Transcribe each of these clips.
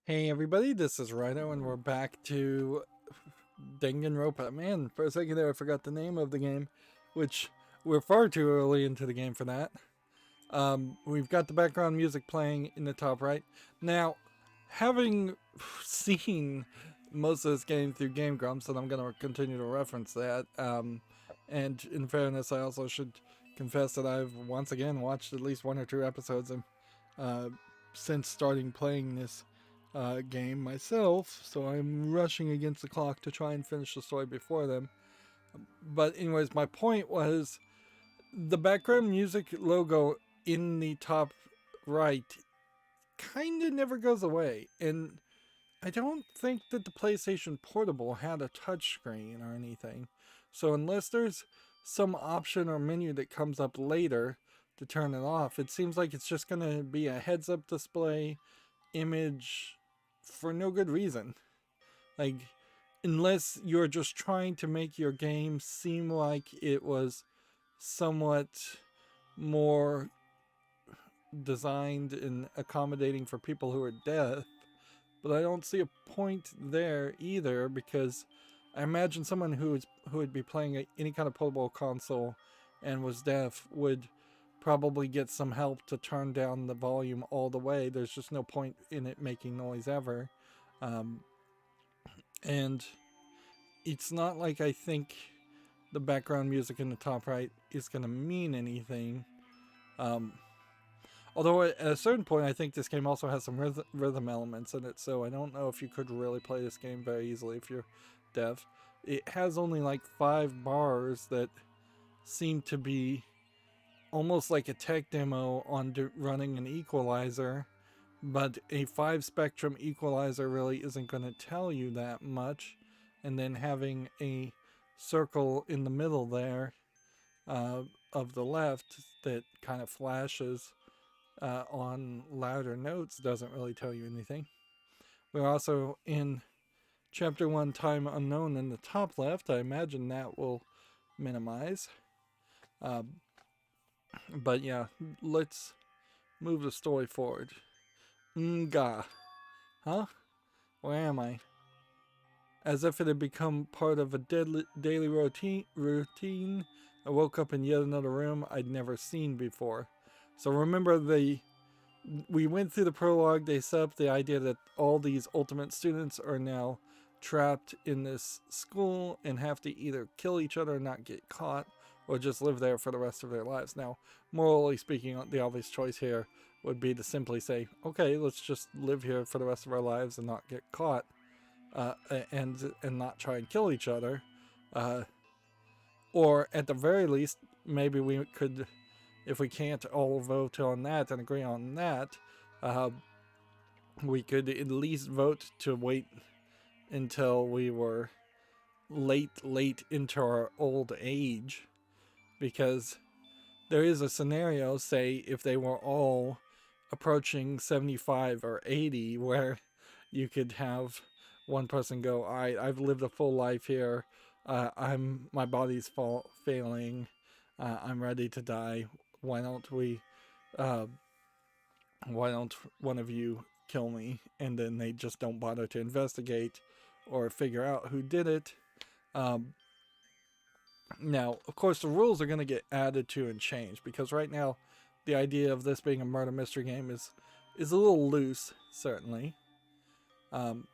Hey everybody, this is Rydo and we're back to Danganronpa. Man, for a second there I forgot the name of the game, which we're far too early into the game for that. We've got the background music playing in the top right. Now, having seen most of this game through Game Grumps, and I'm going to continue to reference that, and in fairness, I also should confess that I've once again watched at least one or two episodes uh, since starting playing this game myself, so I'm rushing against the clock to try and finish the story before them. But anyways, my point was the background music logo in the top right kind of never goes away, and I don't think that the PlayStation Portable had a touchscreen or anything. So unless there's some option or menu that comes up later to turn it off, it seems like it's just going to be a heads-up display image for no good reason. Like, unless you're just trying to make your game seem like it was somewhat more designed and accommodating for people who are deaf. But I don't see a point there either, because I imagine someone who would be playing any kind of portable console and was deaf would probably get some help to turn down the volume all the way. There's just no point in it making noise ever. Um, and it's not like I think the background music in the top right is going to mean anything. Um, Although at a certain point, I think this game also has some rhythm elements in it, so I don't know if you could really play this game very easily if you're deaf. It has only like 5 bars that seem to be almost like a tech demo on running an equalizer, but a 5 spectrum equalizer really isn't going to tell you that much. And then having a circle in the middle there uh, of the left that kind of flashes on louder notes doesn't really tell you anything. We're also in Chapter 1 Time Unknown in the top left. I imagine that will minimize. Uh, but yeah, let's move the story forward. Nga. Huh? Where am I? As if it had become part of a daily routine, I woke up in yet another room I'd never seen before. So remember, we went through the prologue. They set up the idea that all these ultimate students are now trapped in this school and have to either kill each other and not get caught, or just live there for the rest of their lives. Now, morally speaking, the obvious choice here would be to simply say, okay, let's just live here for the rest of our lives and not get caught, and not try and kill each other. Uh, or at the very least, maybe we could, if we can't all vote on that and agree on that, uh, we could at least vote to wait until we were late into our old age, because there is a scenario, say, if they were all approaching 75 or 80, where you could have one person go, all right, I've lived a full life here. My body's failing. I'm ready to die. Why don't we, uh, why don't one of you kill me? And then they just don't bother to investigate or figure out who did it. Um, Now, of course, the rules are going to get added to and changed, because right now, the idea of this being a murder mystery game is a little loose, certainly. Um,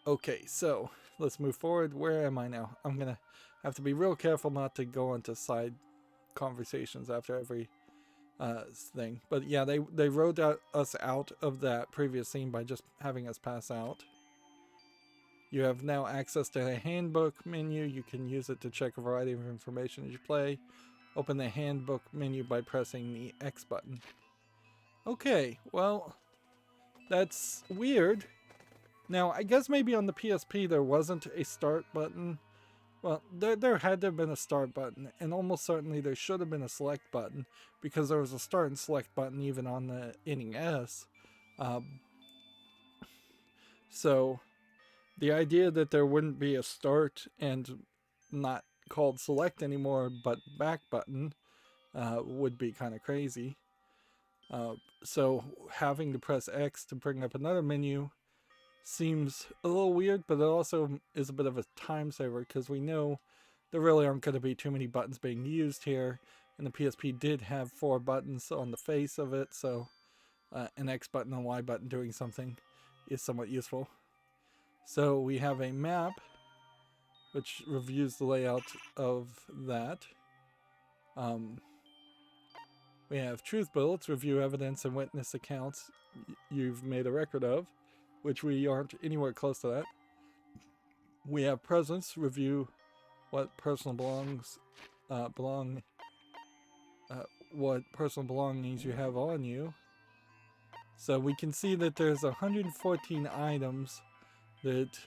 okay, so let's move forward. Where am I now? I'm going to have to be real careful not to go into side conversations after every thing. But yeah, they wrote us out of that previous scene by just having us pass out. You have now access to a handbook menu. You can use it to check a variety of information as you play. Open the handbook menu by pressing the X button. Okay, well, that's weird. Now, I guess maybe on the PSP there wasn't a start button. Well, there had to have been a start button, and almost certainly there should have been a select button, because there was a start and select button even on the NES. So the idea that there wouldn't be a start and not called select anymore but back button would be kind of crazy. So having to press X to bring up another menu seems a little weird, but it also is a bit of a time saver because we know there really aren't going to be too many buttons being used here, and the PSP did have 4 buttons on the face of it, so an X button and Y button doing something is somewhat useful. So we have a map which reviews the layout of that. We have truth bullets, review evidence and witness accounts you've made a record of, which we aren't anywhere close to that. We have presence, review what personal what personal belongings you have on you. So we can see that there's 114 items that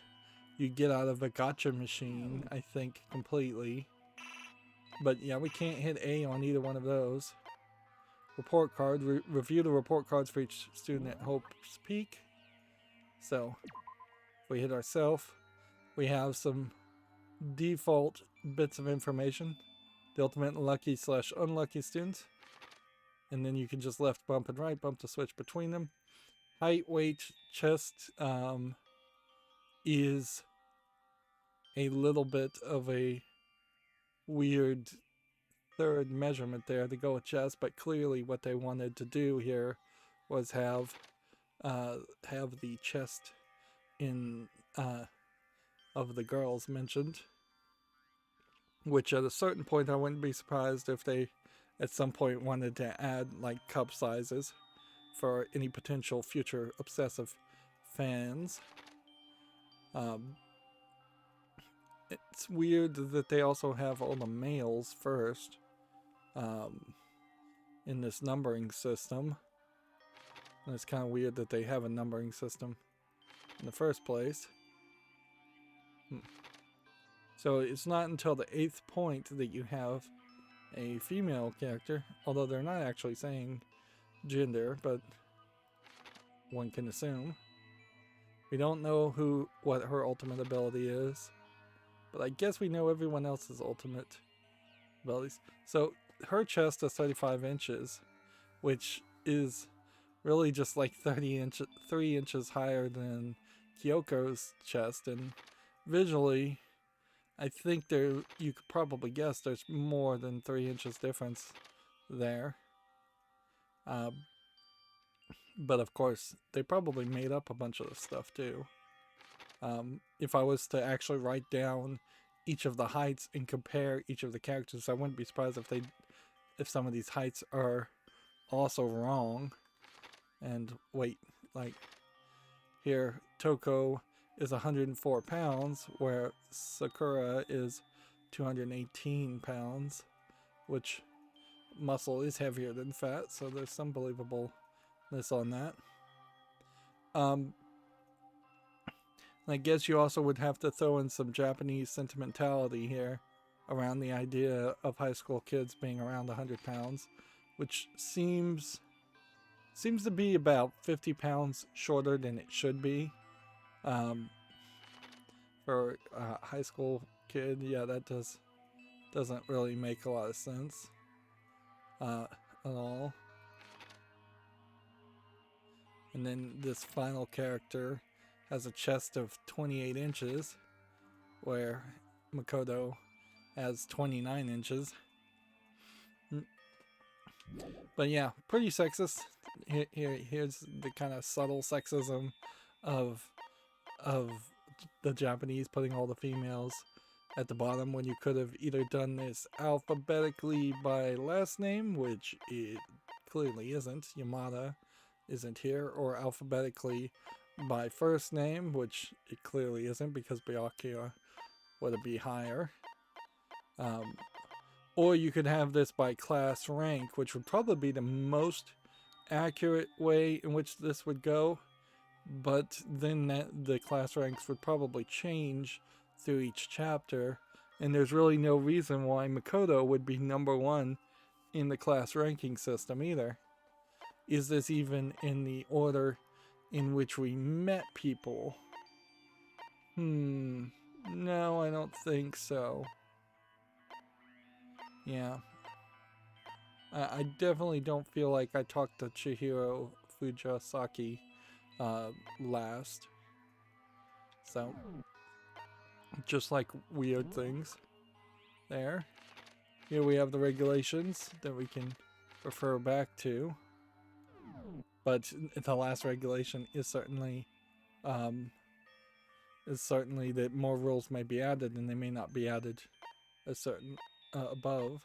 you get out of a gacha machine, I think, completely. But yeah, we can't hit A on either one of those. Report card, review the report cards for each student at Hope's Peak. So if we hit ourselves, we have some default bits of information. The ultimate lucky / unlucky students. And then you can just left bump and right bump to switch between them. Height, weight, chest is a little bit of a weird third measurement there to go with chest, but clearly what they wanted to do here was have the chest in of the girls mentioned, which at a certain point I wouldn't be surprised if they at some point wanted to add like cup sizes for any potential future obsessive fans. It's weird that they also have all the males first in this numbering system. And it's kind of weird that they have a numbering system in the first place. So it's not until the 8th point that you have a female character, although they're not actually saying gender, but one can assume. We don't know what her ultimate ability is, but I guess we know everyone else's ultimate abilities. So her chest is 35 inches, which is really just like 3 inches higher than Kyoko's chest, and visually I think you could probably guess there's more than 3 inches difference there. But of course, they probably made up a bunch of this stuff too. If I was to actually write down each of the heights and compare each of the characters, I wouldn't be surprised if some of these heights are also wrong. And wait, like here, Toko is 104 pounds, where Sakura is 218 pounds, which muscle is heavier than fat, so there's some believableness on that. I guess you also would have to throw in some Japanese sentimentality here around the idea of high school kids being around 100 pounds, which seems to be about 50 pounds shorter than it should be. For a high school kid, yeah, that doesn't really make a lot of sense at all. And then this final character has a chest of 28 inches, where Makoto has 29 inches. But yeah, pretty sexist. Here's the kind of subtle sexism of the Japanese putting all the females at the bottom when you could have either done this alphabetically by last name, which it clearly isn't. Yamada isn't here, or alphabetically by first name, which it clearly isn't because Byakuya would be higher. Or you could have this by class rank, which would probably be the most accurate way in which this would go. But then the class ranks would probably change through each chapter, and there's really no reason why Makoto would be number 1 in the class ranking system either. Is this even in the order in which we met people? No, I don't think so. Yeah. I definitely don't feel like I talked to Chihiro Fujisaki last. So, just like weird things there. Here we have the regulations that we can refer back to. But the last regulation um, is certainly that more rules may be added, and they may not be added a certain above.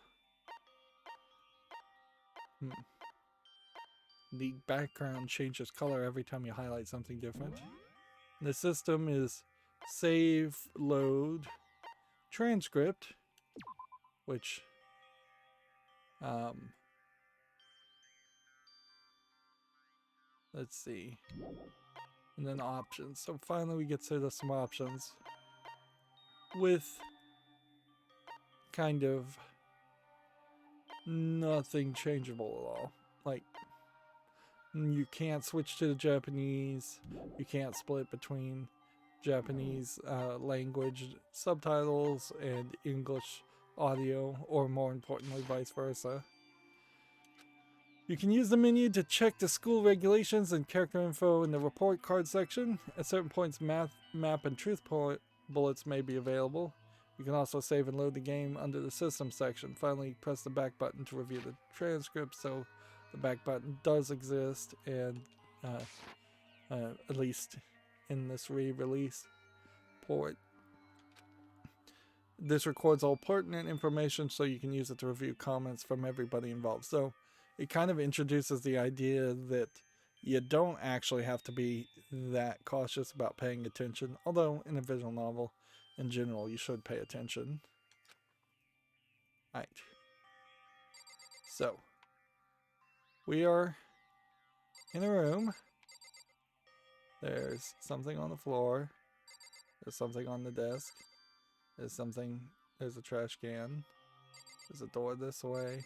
The background changes color every time you highlight something different. The system is save, load, transcript, which let's see, and then options. So finally we get to some options with kind of nothing changeable at all. Like, you can't switch to the Japanese, you can't split between Japanese language subtitles and English audio, or more importantly, vice versa. You can use the menu to check the school regulations and character info in the report card section. At certain points, map and truth bullets may be available. You can also save and load the game under the system section. Finally, press the back button to review the transcript. So the back button does exist, and at least in this re-release port. This records all pertinent information so you can use it to review comments from everybody involved. So it kind of introduces the idea that you don't actually have to be that cautious about paying attention, although in a visual novel in general you should pay attention. Right. So we are in a room. There's something on the floor. There's something on the desk. There's a trash can. There's a door this way.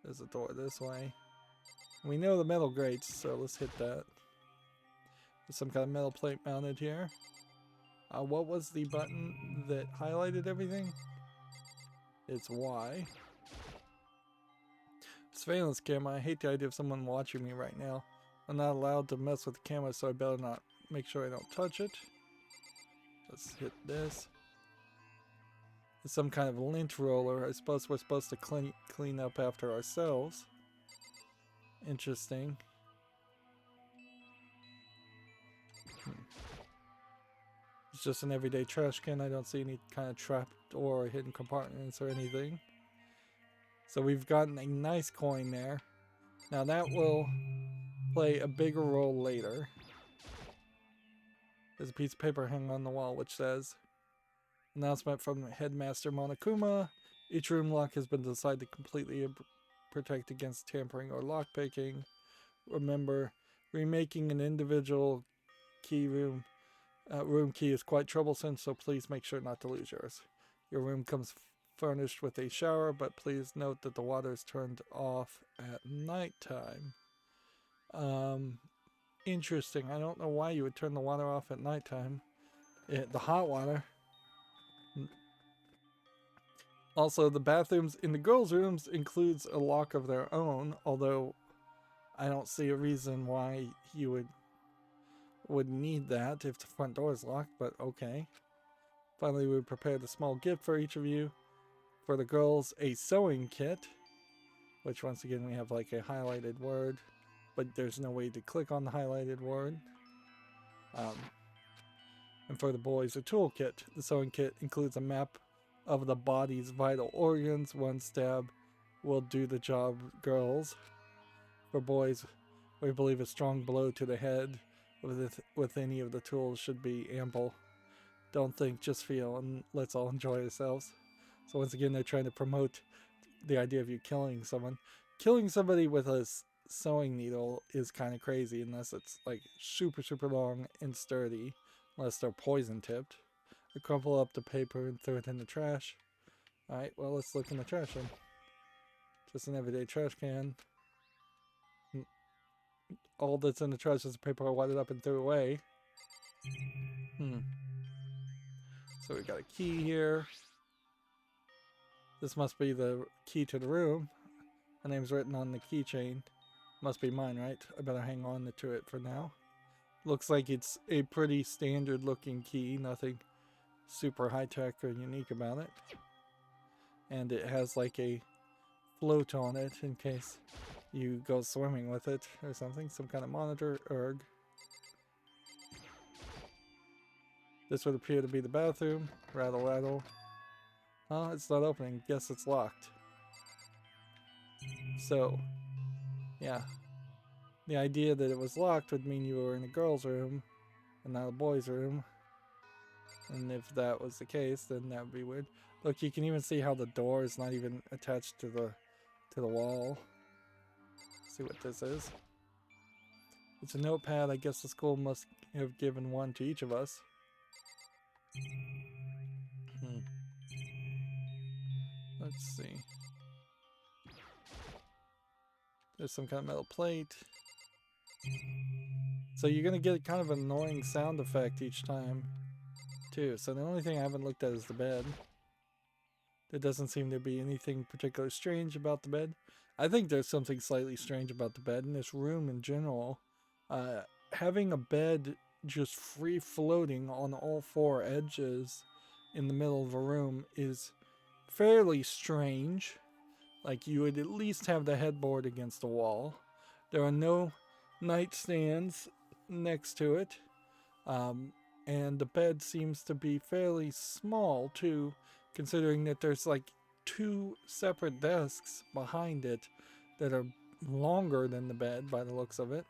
There's a door this way. We know the metal grates, so let's hit that. There's some kind of metal plate mounted here. What was the button that highlighted everything? It's Y. Surveillance camera. I hate the idea of someone watching me right now. I'm not allowed to mess with the camera, so I better not make sure I don't touch it. Let's hit this. It's some kind of lint roller. I suppose we're supposed to clean up after ourselves. Interesting. It's just an everyday trash can. I don't see any kind of trap or hidden compartments or anything. So we've gotten a nice coin there. Now that will play a bigger role later. There's a piece of paper hanging on the wall which says, announcement from Headmaster Monokuma. Each room lock has been decided to completely protect against tampering or lockpicking. Remember, remaking an individual key room key is quite troublesome, so please make sure not to lose yours. Your room comes furnished with a shower, but please note that the water is turned off at nighttime. Interesting. I don't know why you would turn the water off at nighttime. The hot water. Also, the bathrooms in the girls' rooms includes a lock of their own, although I don't see a reason why you would need that if the front door is locked, but okay. Finally, we prepared a small gift for each of you. For the girls, a sewing kit, which once again we have like a highlighted word, but there's no way to click on the highlighted word. And for the boys, a toolkit. The sewing kit includes a map of the body's vital organs. One stab will do the job, girls. For boys, we believe a strong blow to the head with any of the tools should be ample. Don't think, just feel, and let's all enjoy ourselves. So once again, they're trying to promote the idea of you killing someone. Killing somebody with a sewing needle is kind of crazy unless it's like super, super long and sturdy, unless they're poison tipped. I crumple up the paper and throw it in the trash. Alright, well, let's look in the trash then. Just an everyday trash can. All that's in the trash is the paper I wadded up and threw away. So we got a key here. This must be the key to the room. My name's written on the keychain. Must be mine, right? I better hang on to it for now. Looks like it's a pretty standard looking key. Nothing super high-tech or unique about it. And it has like a float on it in case you go swimming with it or something. Some kind of monitor. Erg. This would appear to be the bathroom. Rattle, rattle. Oh, it's not opening. Guess it's locked. So, yeah. The idea that it was locked would mean you were in a girl's room and not a boy's room. And if that was the case, then that would be weird. Look, you can even see how the door is not even attached to the wall. Let's see what this is. It's a notepad. I guess the school must have given one to each of us. Let's see. There's some kind of metal plate. So you're gonna get kind of an annoying sound effect each time, too. So the only thing I haven't looked at is the bed. There doesn't seem to be anything particularly strange about the bed. I think there's something slightly strange about the bed and this room in general. Having a bed just free floating on all four edges in the middle of a room is fairly strange. Like, you would at least have the headboard against the wall. There are no nightstands next to it. And the bed seems to be fairly small too, considering that there's like 2 separate desks behind it that are longer than the bed by the looks of it.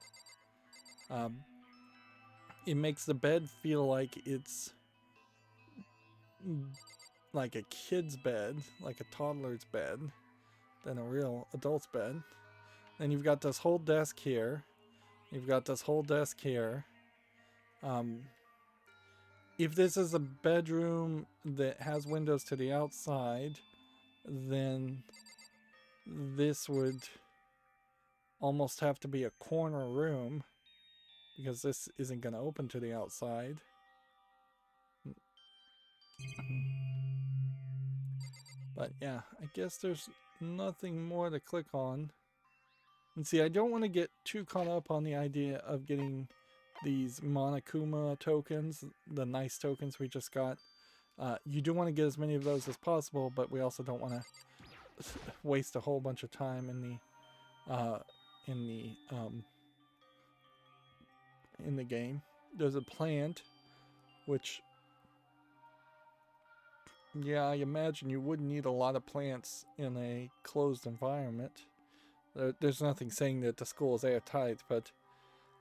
It makes the bed feel like it's like a kid's bed, like a toddler's bed, than a real adult's bed. Then you've got this whole desk here. You've got this whole desk here. If this is a bedroom that has windows to the outside, then this would almost have to be a corner room because this isn't going to open to the outside. But yeah, I guess there's nothing more to click on. And see, I don't want to get too caught up on the idea of getting these Monokuma tokens, the nice tokens we just got. You do want to get as many of those as possible, but we also don't want to waste a whole bunch of time in the game. There's a plant, which, yeah, I imagine you wouldn't need a lot of plants in a closed environment. There's nothing saying that the school is airtight, but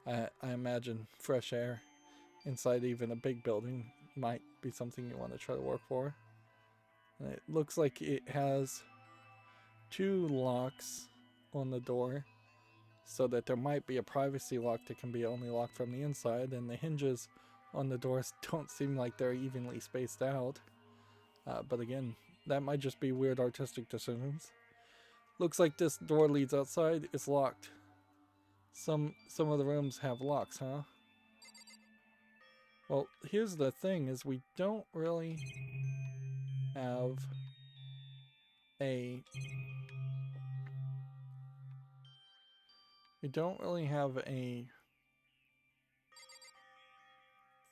I imagine fresh air inside even a big building might be something you want to try to work for. And it looks like it has 2 locks on the door, so that there might be a privacy lock that can be only locked from the inside, and the hinges on the doors don't seem like they're evenly spaced out. But again, that might just be weird artistic decisions. Looks like this door leads outside. It's locked. Some of the rooms have locks, huh? Well, here's the thing, is we don't really have a... We don't really have a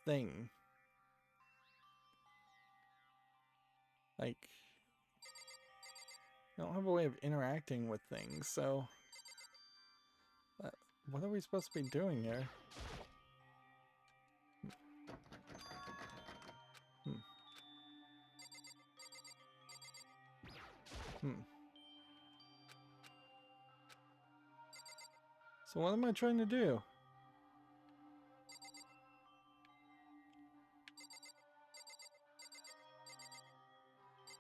thing. Like, we don't have a way of interacting with things, so... what are we supposed to be doing here? So what am I trying to do?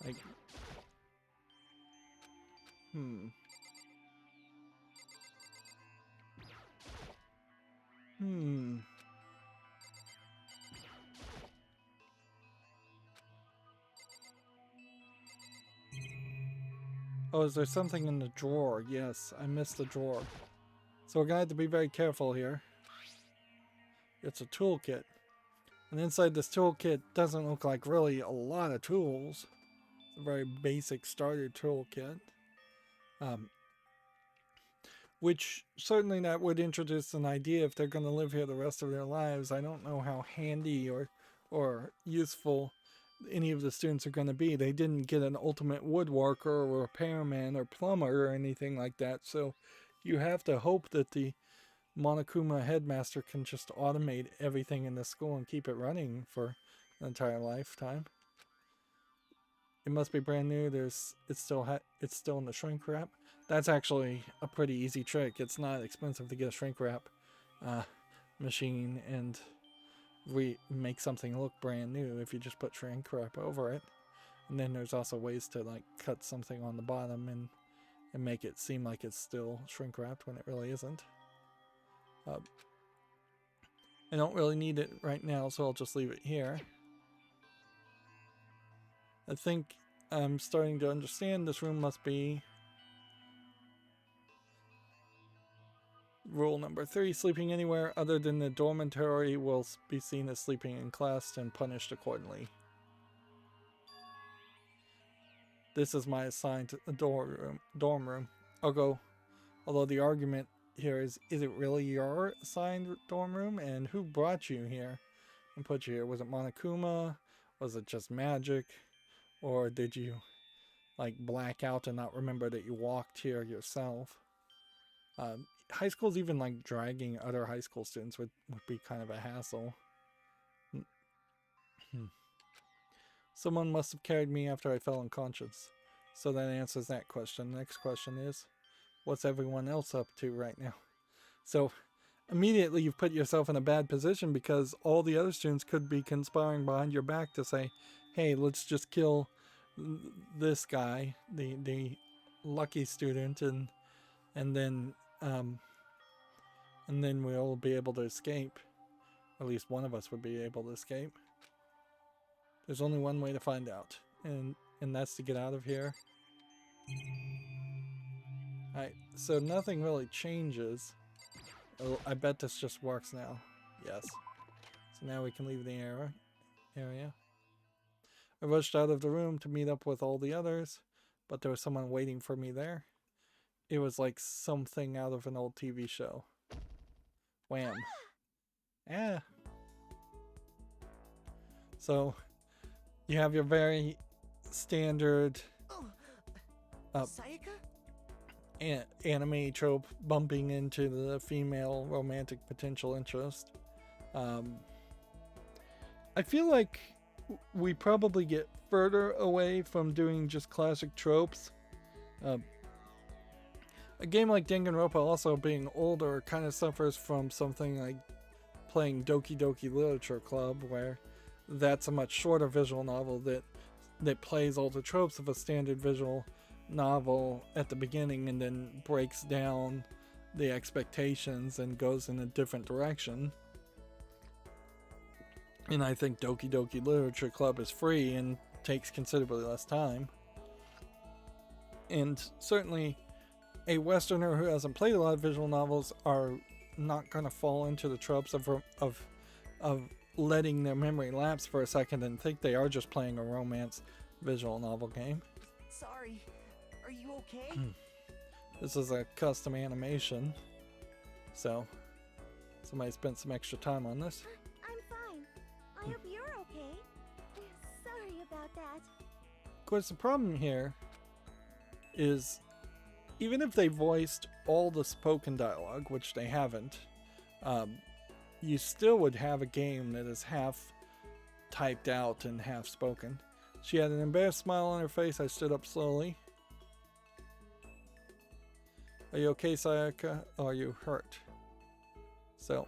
Like... Oh, is there something in the drawer? Yes, I missed the drawer. So we're gonna have to be very careful here. It's a toolkit. And inside this toolkit doesn't look like really a lot of tools. It's a very basic starter toolkit. which certainly that would introduce an idea if they're going to live here the rest of their lives. I don't know how handy or useful any of the students are going to be. They didn't get an ultimate woodworker or repairman or plumber or anything like that, so you have to hope that the Monokuma headmaster can just automate everything in the school and keep it running for an entire lifetime. It must be brand new. It's still in the shrink wrap. That's actually a pretty easy trick. It's not expensive to get a shrink wrap machine and make something look brand new if you just put shrink wrap over it. And then there's also ways to like cut something on the bottom and make it seem like it's still shrink wrapped when it really isn't. I don't really need it right now, so I'll just leave it here. I think I'm starting to understand this room must be rule number 3. Sleeping anywhere other than the dormitory will be seen as sleeping in class and punished accordingly. This is my assigned dorm room. Although the argument here is it really your assigned dorm room? And who brought you here and put you here? Was it Monokuma? Was it just magic? Or did you like black out and not remember that you walked here yourself? High schools, even like dragging other high school students would be kind of a hassle. Someone must have carried me after I fell unconscious. So that answers that question. The next question is, what's everyone else up to right now? So immediately you've put yourself in a bad position because all the other students could be conspiring behind your back to say, hey, let's just kill this guy, the lucky student, and then we'll be able to escape. At least one of us would be able to escape. There's only one way to find out, and that's to get out of here. Alright, so nothing really changes. Oh, I bet this just works now. Yes. So now we can leave the area. I rushed out of the room to meet up with all the others, but there was someone waiting for me there. It was like something out of an old TV show. Wham. Yeah. So, you have your very standard anime trope bumping into the female romantic potential interest. I feel like we probably get further away from doing just classic tropes. A game like Danganronpa, also being older, kind of suffers from something like playing Doki Doki Literature Club, where that's a much shorter visual novel that plays all the tropes of a standard visual novel at the beginning and then breaks down the expectations and goes in a different direction. And I think Doki Doki Literature Club is free and takes considerably less time. And certainly a Westerner who hasn't played a lot of visual novels are not going to fall into the tropes of letting their memory lapse for a second and think they are just playing a romance visual novel game. Sorry, are you okay? This is a custom animation, so somebody spent some extra time on this. I'm fine. I hope you're okay. Sorry about that. Of course, the problem here is even if they voiced all the spoken dialogue, which they haven't, you still would have a game that is half typed out and half spoken. She had an embarrassed smile on her face. I stood up slowly. Are you okay, Sayaka? Or are you hurt? So,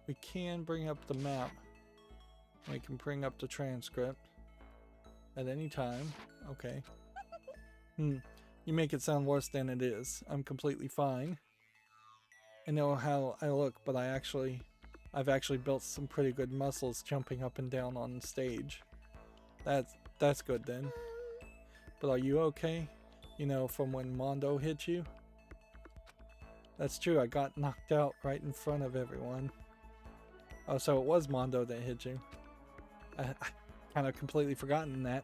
we can bring up the map. We can bring up the transcript at any time. Okay. You make it sound worse than it is. I'm completely fine. I know how I look, but I've actually built some pretty good muscles jumping up and down on stage. That's good then. But are you okay? You know, from when Mondo hit you? That's true, I got knocked out right in front of everyone. Oh, so it was Mondo that hit you. I kind of completely forgotten that.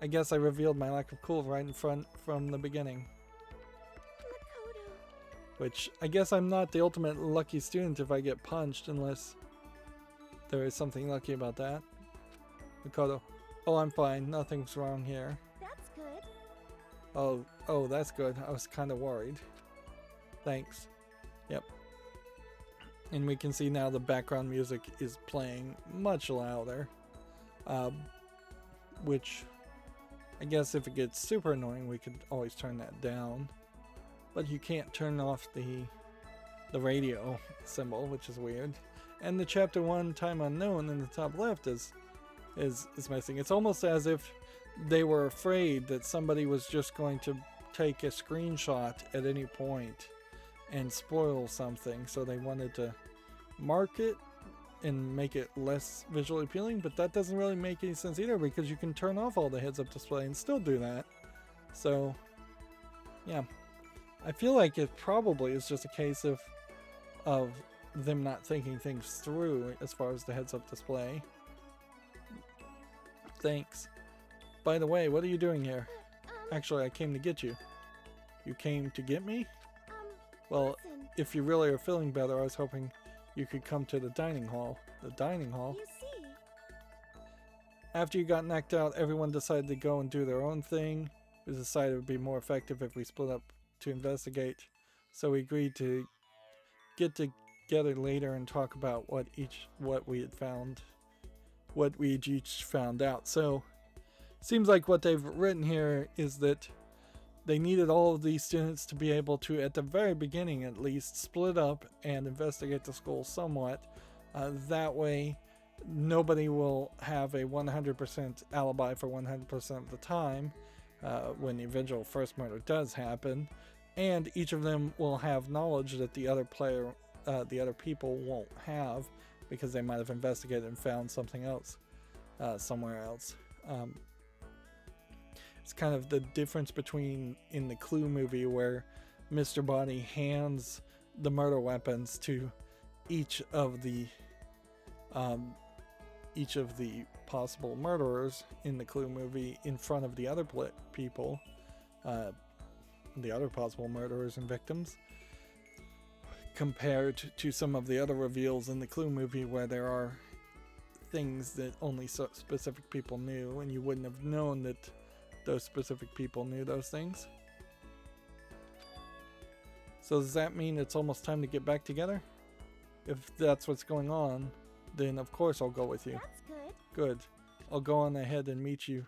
I guess I revealed my lack of cool right in front from the beginning. Which, I guess I'm not the ultimate lucky student if I get punched, unless there is something lucky about that. Makoto. Oh, I'm fine. Nothing's wrong here. That's good. Oh, that's good. I was kind of worried. Thanks. Yep. And we can see now the background music is playing much louder. Which, I guess if it gets super annoying, we could always turn that down. But you can't turn off the radio symbol, which is weird. And the chapter 1 time unknown in the top left is missing. It's almost as if they were afraid that somebody was just going to take a screenshot at any point and spoil something, so they wanted to mark it and make it less visually appealing, but that doesn't really make any sense either, because you can turn off all the heads-up display and still do that. So yeah, I feel like it probably is just a case of them not thinking things through as far as the heads-up display. Thanks. By the way, what are you doing here? Actually, I came to get you. You came to get me? Well, Listen, if you really are feeling better, I was hoping you could come to the dining hall. The dining hall? you see, After you got knocked out, everyone decided to go and do their own thing. We decided it would be more effective if we split up to investigate. So we agreed to get together later and talk about what we each found out. So seems like what they've written here is that they needed all of these students to be able to, at the very beginning at least, split up and investigate the school somewhat. That way, nobody will have a 100% alibi for 100% of the time when the eventual first murder does happen. And each of them will have knowledge that the other people won't have, because they might have investigated and found something else somewhere else. It's kind of the difference between in the Clue movie, where Mr. Body hands the murder weapons to each of the possible murderers in the Clue movie in front of the other people, the other possible murderers and victims, compared to some of the other reveals in the Clue movie where there are things that only specific people knew, and you wouldn't have known that those specific people knew those things. So does that mean it's almost time to get back together? If that's what's going on, then of course I'll go with you. that's good. Good. I'll go on ahead and meet you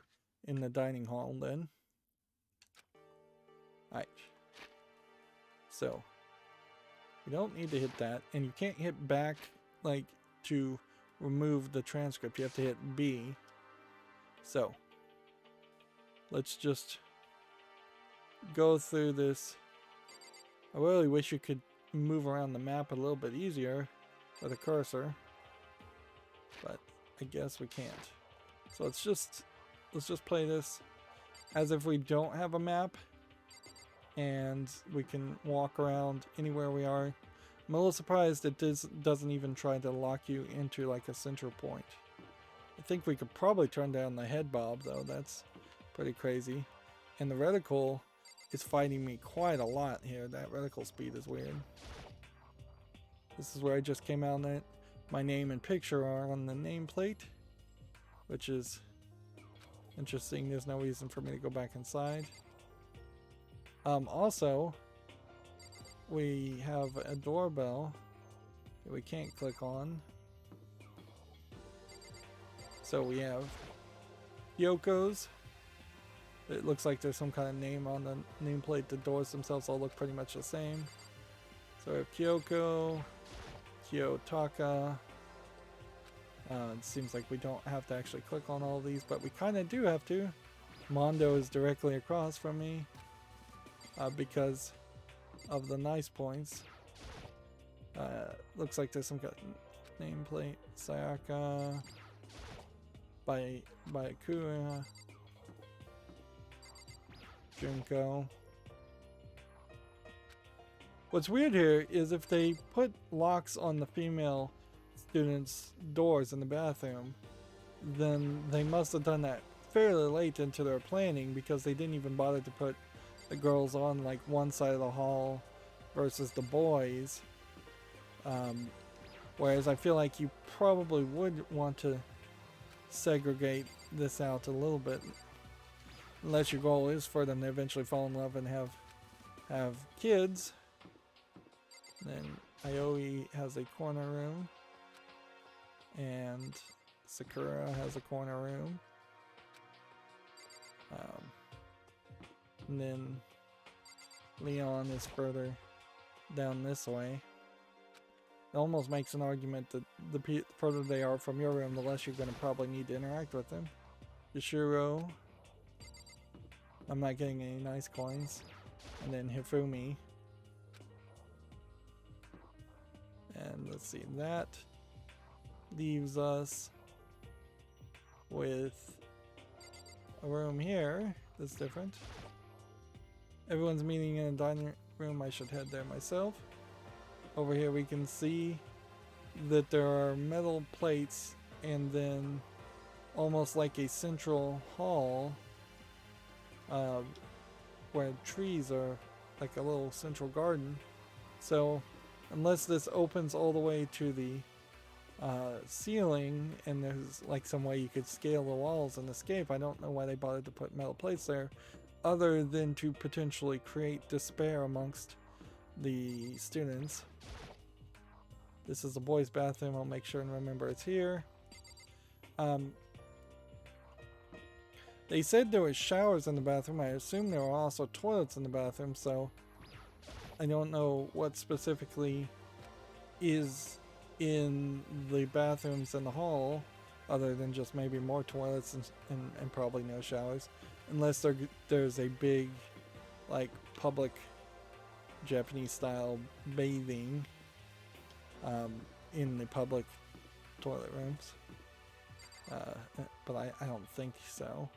in the dining hall then. Alright. So, you don't need to hit that, and you can't hit back like to remove the transcript. You have to hit B. So, let's just go through this. I really wish you could move around the map a little bit easier with a cursor, but I guess we can't. So let's just play this as if we don't have a map, and we can walk around anywhere we are. I'm a little surprised it doesn't even try to lock you into like a center point. I think we could probably turn down the head bob though. That's pretty crazy. And the reticle is fighting me quite a lot here. That reticle speed is weird. This is where I just came out on it. My name and picture are on the nameplate, which is interesting. There's no reason for me to go back inside. Also, we have a doorbell that we can't click on. So we have Yoko's. It looks like there's some kind of name on the nameplate. The doors themselves all look pretty much the same. So we have Kyoko, Kiyotaka. It seems like we don't have to actually click on all these, but we kind of do have to. Mondo is directly across from me because of the nice points. Looks like there's some kind of nameplate. Sayaka, Bayakura, Junko. What's weird here is if they put locks on the female students' doors in the bathroom, then they must have done that fairly late into their planning, because they didn't even bother to put the girls on like one side of the hall versus the boys. Whereas I feel like you probably would want to segregate this out a little bit, unless your goal is for them to eventually fall in love and have kids. Then Aoi has a corner room, and Sakura has a corner room. And then Leon is further down this way. It almost makes an argument that the further they are from your room, the less you're going to probably need to interact with them. Yashiro. I'm not getting any nice coins. And then Hifumi. And let's see, that leaves us with a room here that's different. Everyone's meeting in a dining room. I should head there myself. Over here we can see that there are metal plates and then almost like a central hall where trees are like a little central garden. So unless this opens all the way to the ceiling and there's like some way you could scale the walls and escape, I don't know why they bothered to put metal plates there, other than to potentially create despair amongst the students. This is the boys' bathroom. I'll make sure and remember it's here. They said there were showers in the bathroom. I assume there were also toilets in the bathroom, so I don't know what specifically is in the bathrooms in the hall, other than just maybe more toilets and probably no showers, unless there's a big, like, public Japanese style bathing in the public toilet rooms, but I don't think so.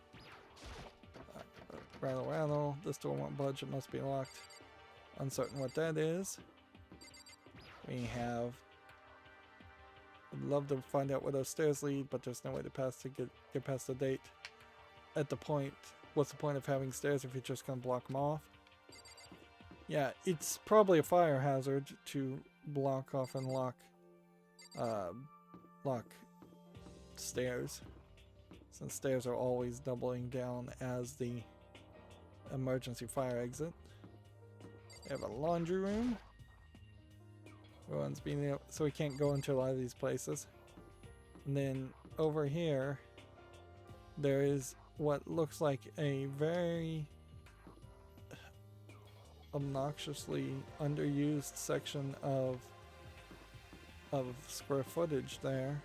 Rattle, this door won't budge, it must be locked. Uncertain what that is. We have, I'd love to find out where those stairs lead, but there's no way to get past the date. At the point, what's the point of having stairs if you're just gonna block them off? Yeah, it's probably a fire hazard to block off and lock stairs, since stairs are always doubling down as the emergency fire exit. We have a laundry room. Everyone's being there, so we can't go into a lot of these places. And then over here, there is what looks like a very obnoxiously underused section of square footage there.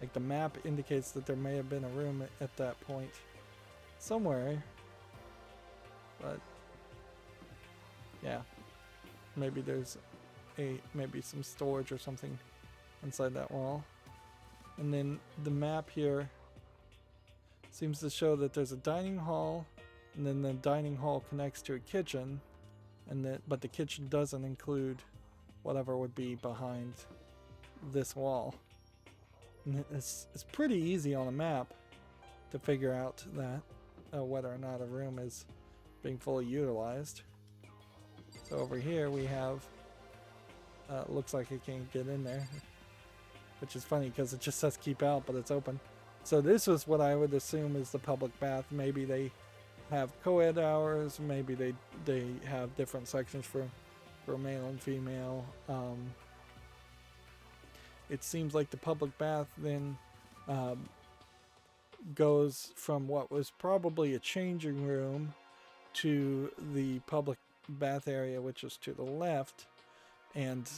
Like, the map indicates that there may have been a room at that point somewhere, but yeah, maybe there's maybe some storage or something inside that wall. And then the map here seems to show that there's a dining hall, and then the dining hall connects to a kitchen, but the kitchen doesn't include whatever would be behind this wall. And it's pretty easy on a map to figure out that whether or not a room is being fully utilized. So over here we have looks like it can't get in there, which is funny because it just says keep out, but it's open. So this is what I would assume is the public bath. Maybe they have co-ed hours, maybe they have different sections for male and female. It seems like the public bath then goes from what was probably a changing room to the public bath area, which is to the left. And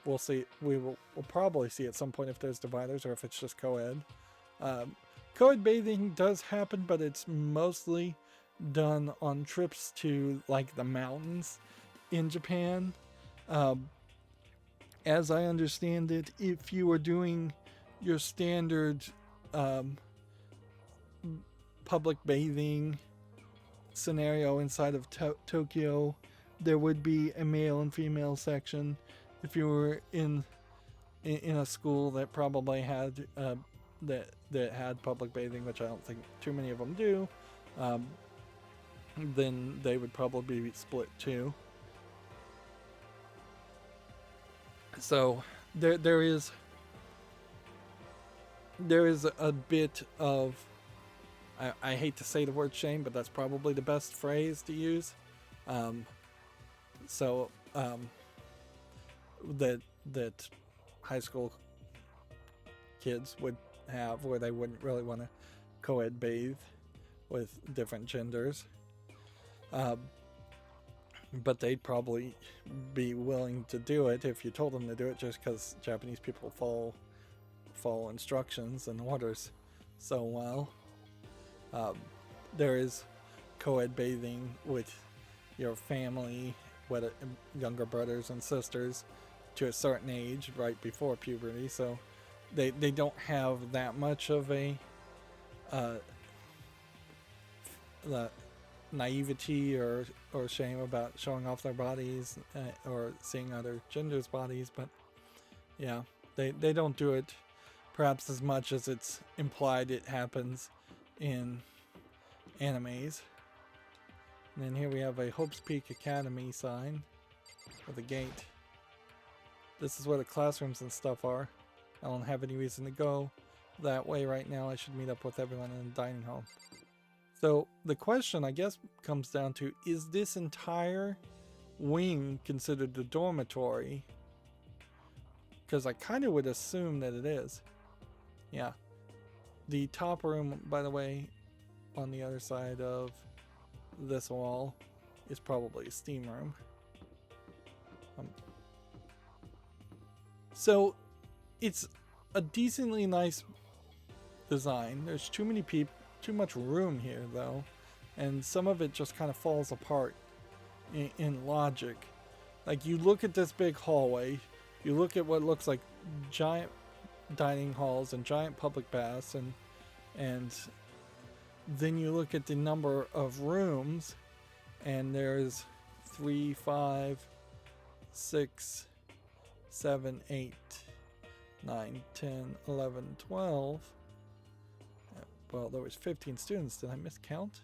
we'll see. We'll probably see at some point if there's dividers or if it's just co-ed. Co-ed bathing does happen, but it's mostly done on trips to like the mountains in Japan. As I understand it, if you were doing your standard public bathing scenario inside of Tokyo, there would be a male and female section. If you were in a school that probably had that had public bathing, which I don't think too many of them do, then they would probably be split too. So there is a bit of, I hate to say the word shame, but that's probably the best phrase to use. Um, so that high school kids would have, where they wouldn't really want to co-ed bathe with different genders. But they'd probably be willing to do it if you told them to do it, just because Japanese people follow instructions and orders so well. There is co-ed bathing with your family, whether younger brothers and sisters, to a certain age, right before puberty. So they don't have that much of a naivety or shame about showing off their bodies or seeing other genders' bodies. But yeah, they don't do it perhaps as much as it's implied it happens in animes. And then here we have a Hope's Peak Academy sign with a gate. This is where the classrooms and stuff are. I don't have any reason to go that way right now. I should meet up with everyone in the dining hall. So the question, I guess, comes down to, is this entire wing considered the dormitory? Because I kind of would assume that it is. Yeah. The top room, by the way, on the other side of this wall is probably a steam room. So it's a decently nice design. There's too much room here though, and some of it just kind of falls apart in logic. Like, you look at this big hallway, you look at what looks like giant dining halls and giant public baths, and then you look at the number of rooms, and there's 3, 5, 6, 7, 8, 9, 10, 11, 12. Well, there was 15 students. Did I miscount?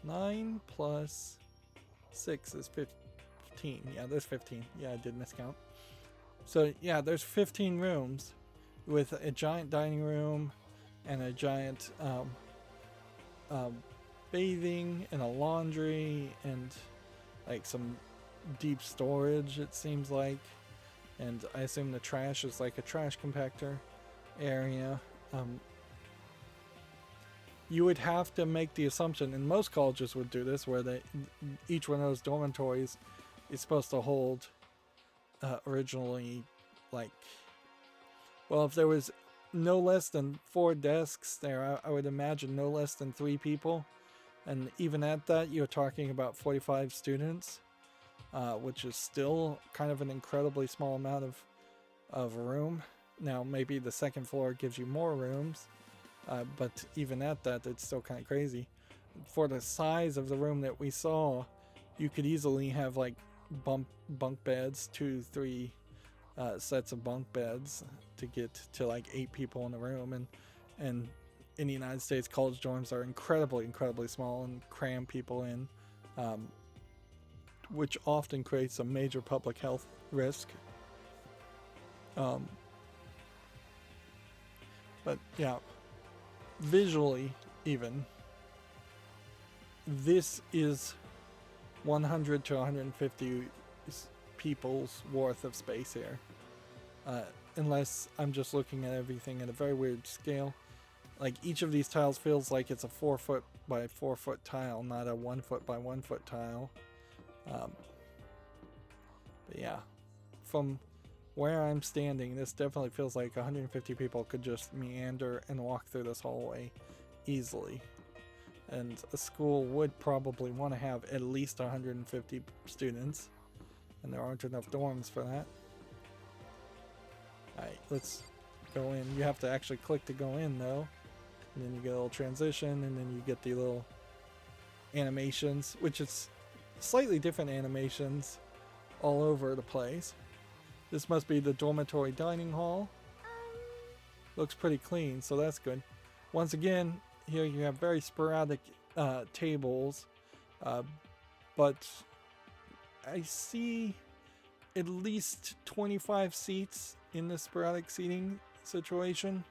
9 plus 6 is 15. Yeah, there's 15. Yeah, I did miscount. So yeah, there's 15 rooms with a giant dining room and a giant bathing and a laundry and like some deep storage, it seems like. And I assume the trash is like a trash compactor area. You would have to make the assumption, and most colleges would do this, where each one of those dormitories is supposed to hold originally, like, well, if there was no less than 4 desks there, I would imagine no less than 3 people. And even at that, you're talking about 45 students, which is still kind of an incredibly small amount of room. Now, maybe the second floor gives you more rooms, but even at that, it's still kind of crazy. For the size of the room that we saw, you could easily have like bunk beds, 2, 3 sets of bunk beds to get to like 8 people in the room. And in the United States, college dorms are incredibly small and cram people in, which often creates a major public health risk. But yeah, visually even, this is 100 to 150 people's worth of space here. Unless I'm just looking at everything at a very weird scale. Like, each of these tiles feels like it's a 4 foot by 4 foot tile, not a 1 foot by 1 foot tile. But yeah, from where I'm standing, this definitely feels like 150 people could just meander and walk through this hallway easily. And a school would probably want to have at least 150 students, and there aren't enough dorms for that. Alright, let's go in. You have to actually click to go in though. And then you get a little transition, and then you get the little animations, which is slightly different animations all over the place. This must be the dormitory dining hall. Looks pretty clean, so that's good. Once again, here you have very sporadic tables, but I see at least 25 seats in the sporadic seating situation.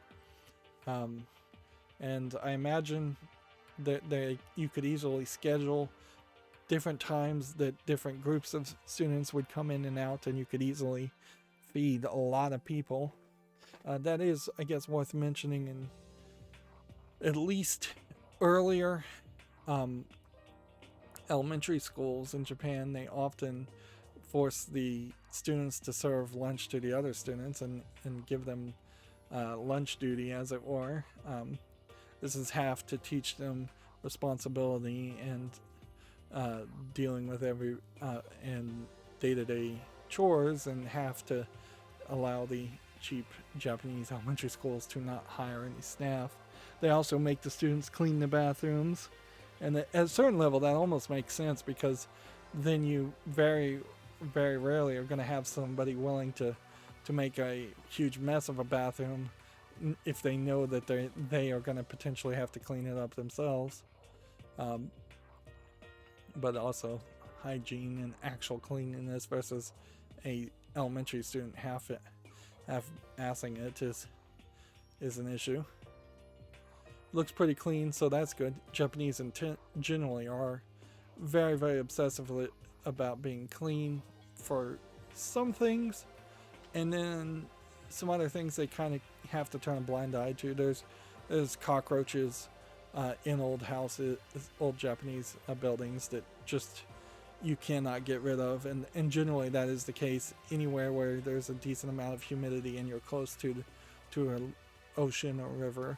And I imagine that you could easily schedule different times that different groups of students would come in and out, and you could easily feed a lot of people. That is, I guess, worth mentioning. In at least earlier elementary schools in Japan, they often force the students to serve lunch to the other students and give them lunch duty, as it were. This is half to teach them responsibility and dealing with every and day-to-day chores, and half to allow the cheap Japanese elementary schools to not hire any staff. They also make the students clean the bathrooms, and at a certain level that almost makes sense, because then you very, very rarely are going to have somebody willing to make a huge mess of a bathroom if they know that they are going to potentially have to clean it up themselves. But also hygiene and actual cleanliness versus a elementary student half-assing it is an issue. Looks pretty clean, so that's good. Japanese generally are very, very obsessive about being clean for some things, and then some other things they kind of have to turn a blind eye to. There's cockroaches in old houses, old Japanese buildings that just you cannot get rid of, and generally that is the case anywhere where there's a decent amount of humidity and you're close to an ocean or river.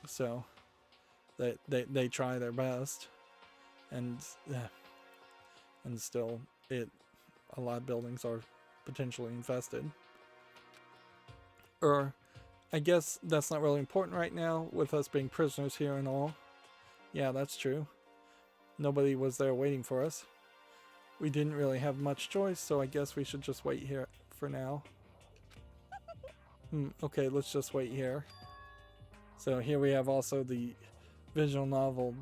So they try their best, and still a lot of buildings are potentially infested. Or I guess that's not really important right now with us being prisoners here and all. Yeah, that's true. Nobody was there waiting for us. We didn't really have much choice, so I guess we should just wait here for now. Okay, let's just wait here. So here we have also the visual novel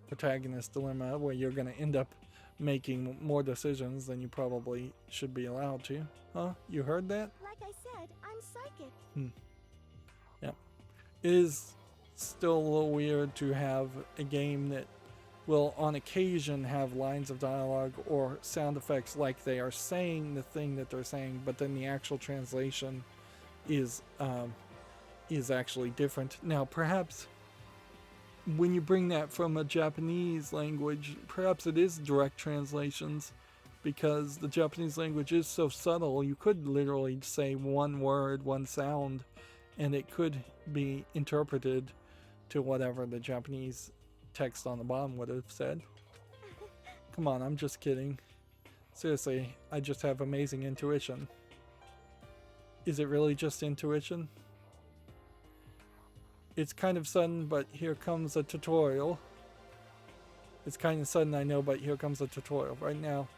protagonist dilemma, where you're going to end up making more decisions than you probably should be allowed to. Huh? You heard that? Like I said, I'm psychic. Yep. It is still a little weird to have a game that will on occasion have lines of dialogue or sound effects like they are saying the thing that they're saying, but then the actual translation is actually different. Now, perhaps when you bring that from a Japanese language, perhaps it is direct translations, because the Japanese language is so subtle. You could literally say one word, one sound, and it could be interpreted to whatever the Japanese text on the bottom would have said. Come on, I'm just kidding. Seriously, I just have amazing intuition. Is it really just intuition? It's kind of sudden, but here comes a tutorial. It's kind of sudden, I know, but here comes a tutorial. Right now,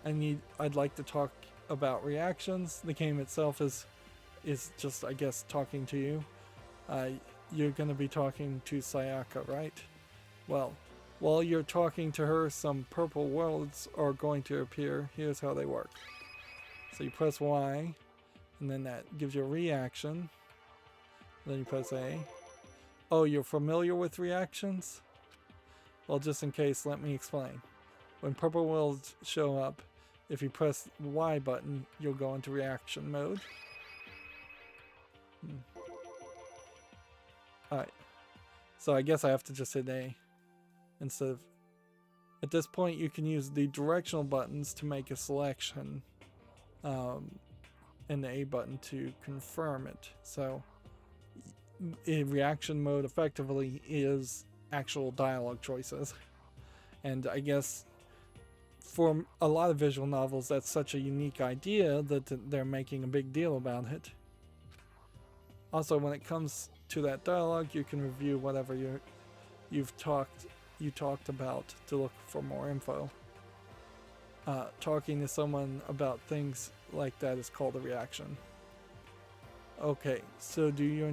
I'd like to talk about reactions. The game itself is just, I guess, talking to you. You're going to be talking to Sayaka, right? Well, while you're talking to her, some purple worlds are going to appear. Here's how they work. So you press Y, and then that gives you a reaction. Then you press A. Oh, you're familiar with reactions? Well, just in case, let me explain. When purple worlds show up, if you press the Y button, you'll go into reaction mode. Alright. So I guess I have to just hit A. Instead of... At this point, you can use the directional buttons to make a selection. And the A button to confirm it. So... in reaction mode effectively is actual dialogue choices, and I guess for a lot of visual novels that's such a unique idea that they're making a big deal about it. Also, when it comes to that dialogue, you can review whatever you talked about to look for more info. Talking to someone about things like that is called a reaction. Okay, so do your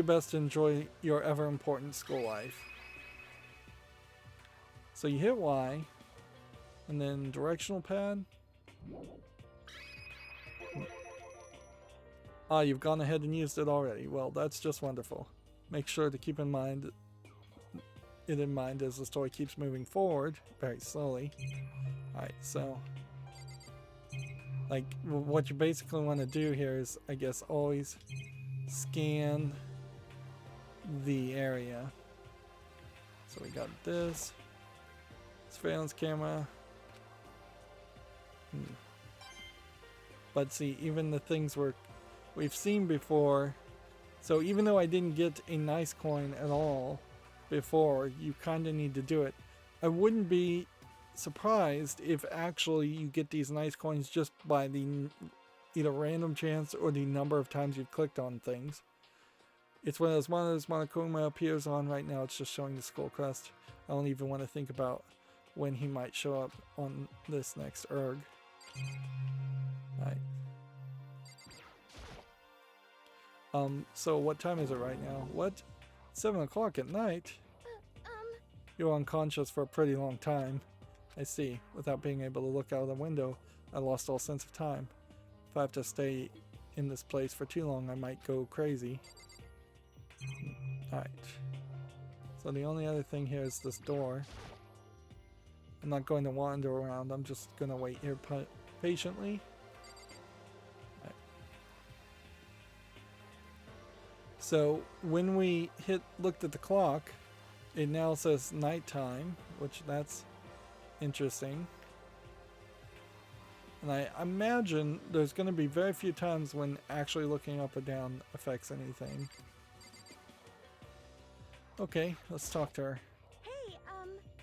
best to enjoy your ever important school life. So you hit Y, And then directional pad. Ah, you've gone ahead and used it already. Well, that's just wonderful. Make sure to keep in mind as the story keeps moving forward very slowly. Alright, so like what you basically want to do here is, I guess, always scan the area. So we got this surveillance camera. But see, even the things we've seen before, so even though I didn't get a nice coin at all before, you kind of need to do it. I wouldn't be surprised if actually you get these nice coins just by the either random chance or the number of times you've clicked on things. It's one of those monitors Monokuma appears on right now. It's just showing the skull crest. I don't even want to think about when he might show up on this next erg. Right. So what time is it right now? What? 7 o'clock at night? You're unconscious for a pretty long time. I see. Without being able to look out of the window, I lost all sense of time. If I have to stay in this place for too long, I might go crazy. Alright. So the only other thing here is this door. I'm not going to wander around. I'm just going to wait here patiently. Right. So when we looked at the clock, it now says nighttime, which that's interesting. And I imagine there's going to be very few times when actually looking up or down affects anything. Okay, let's talk to her. Hey,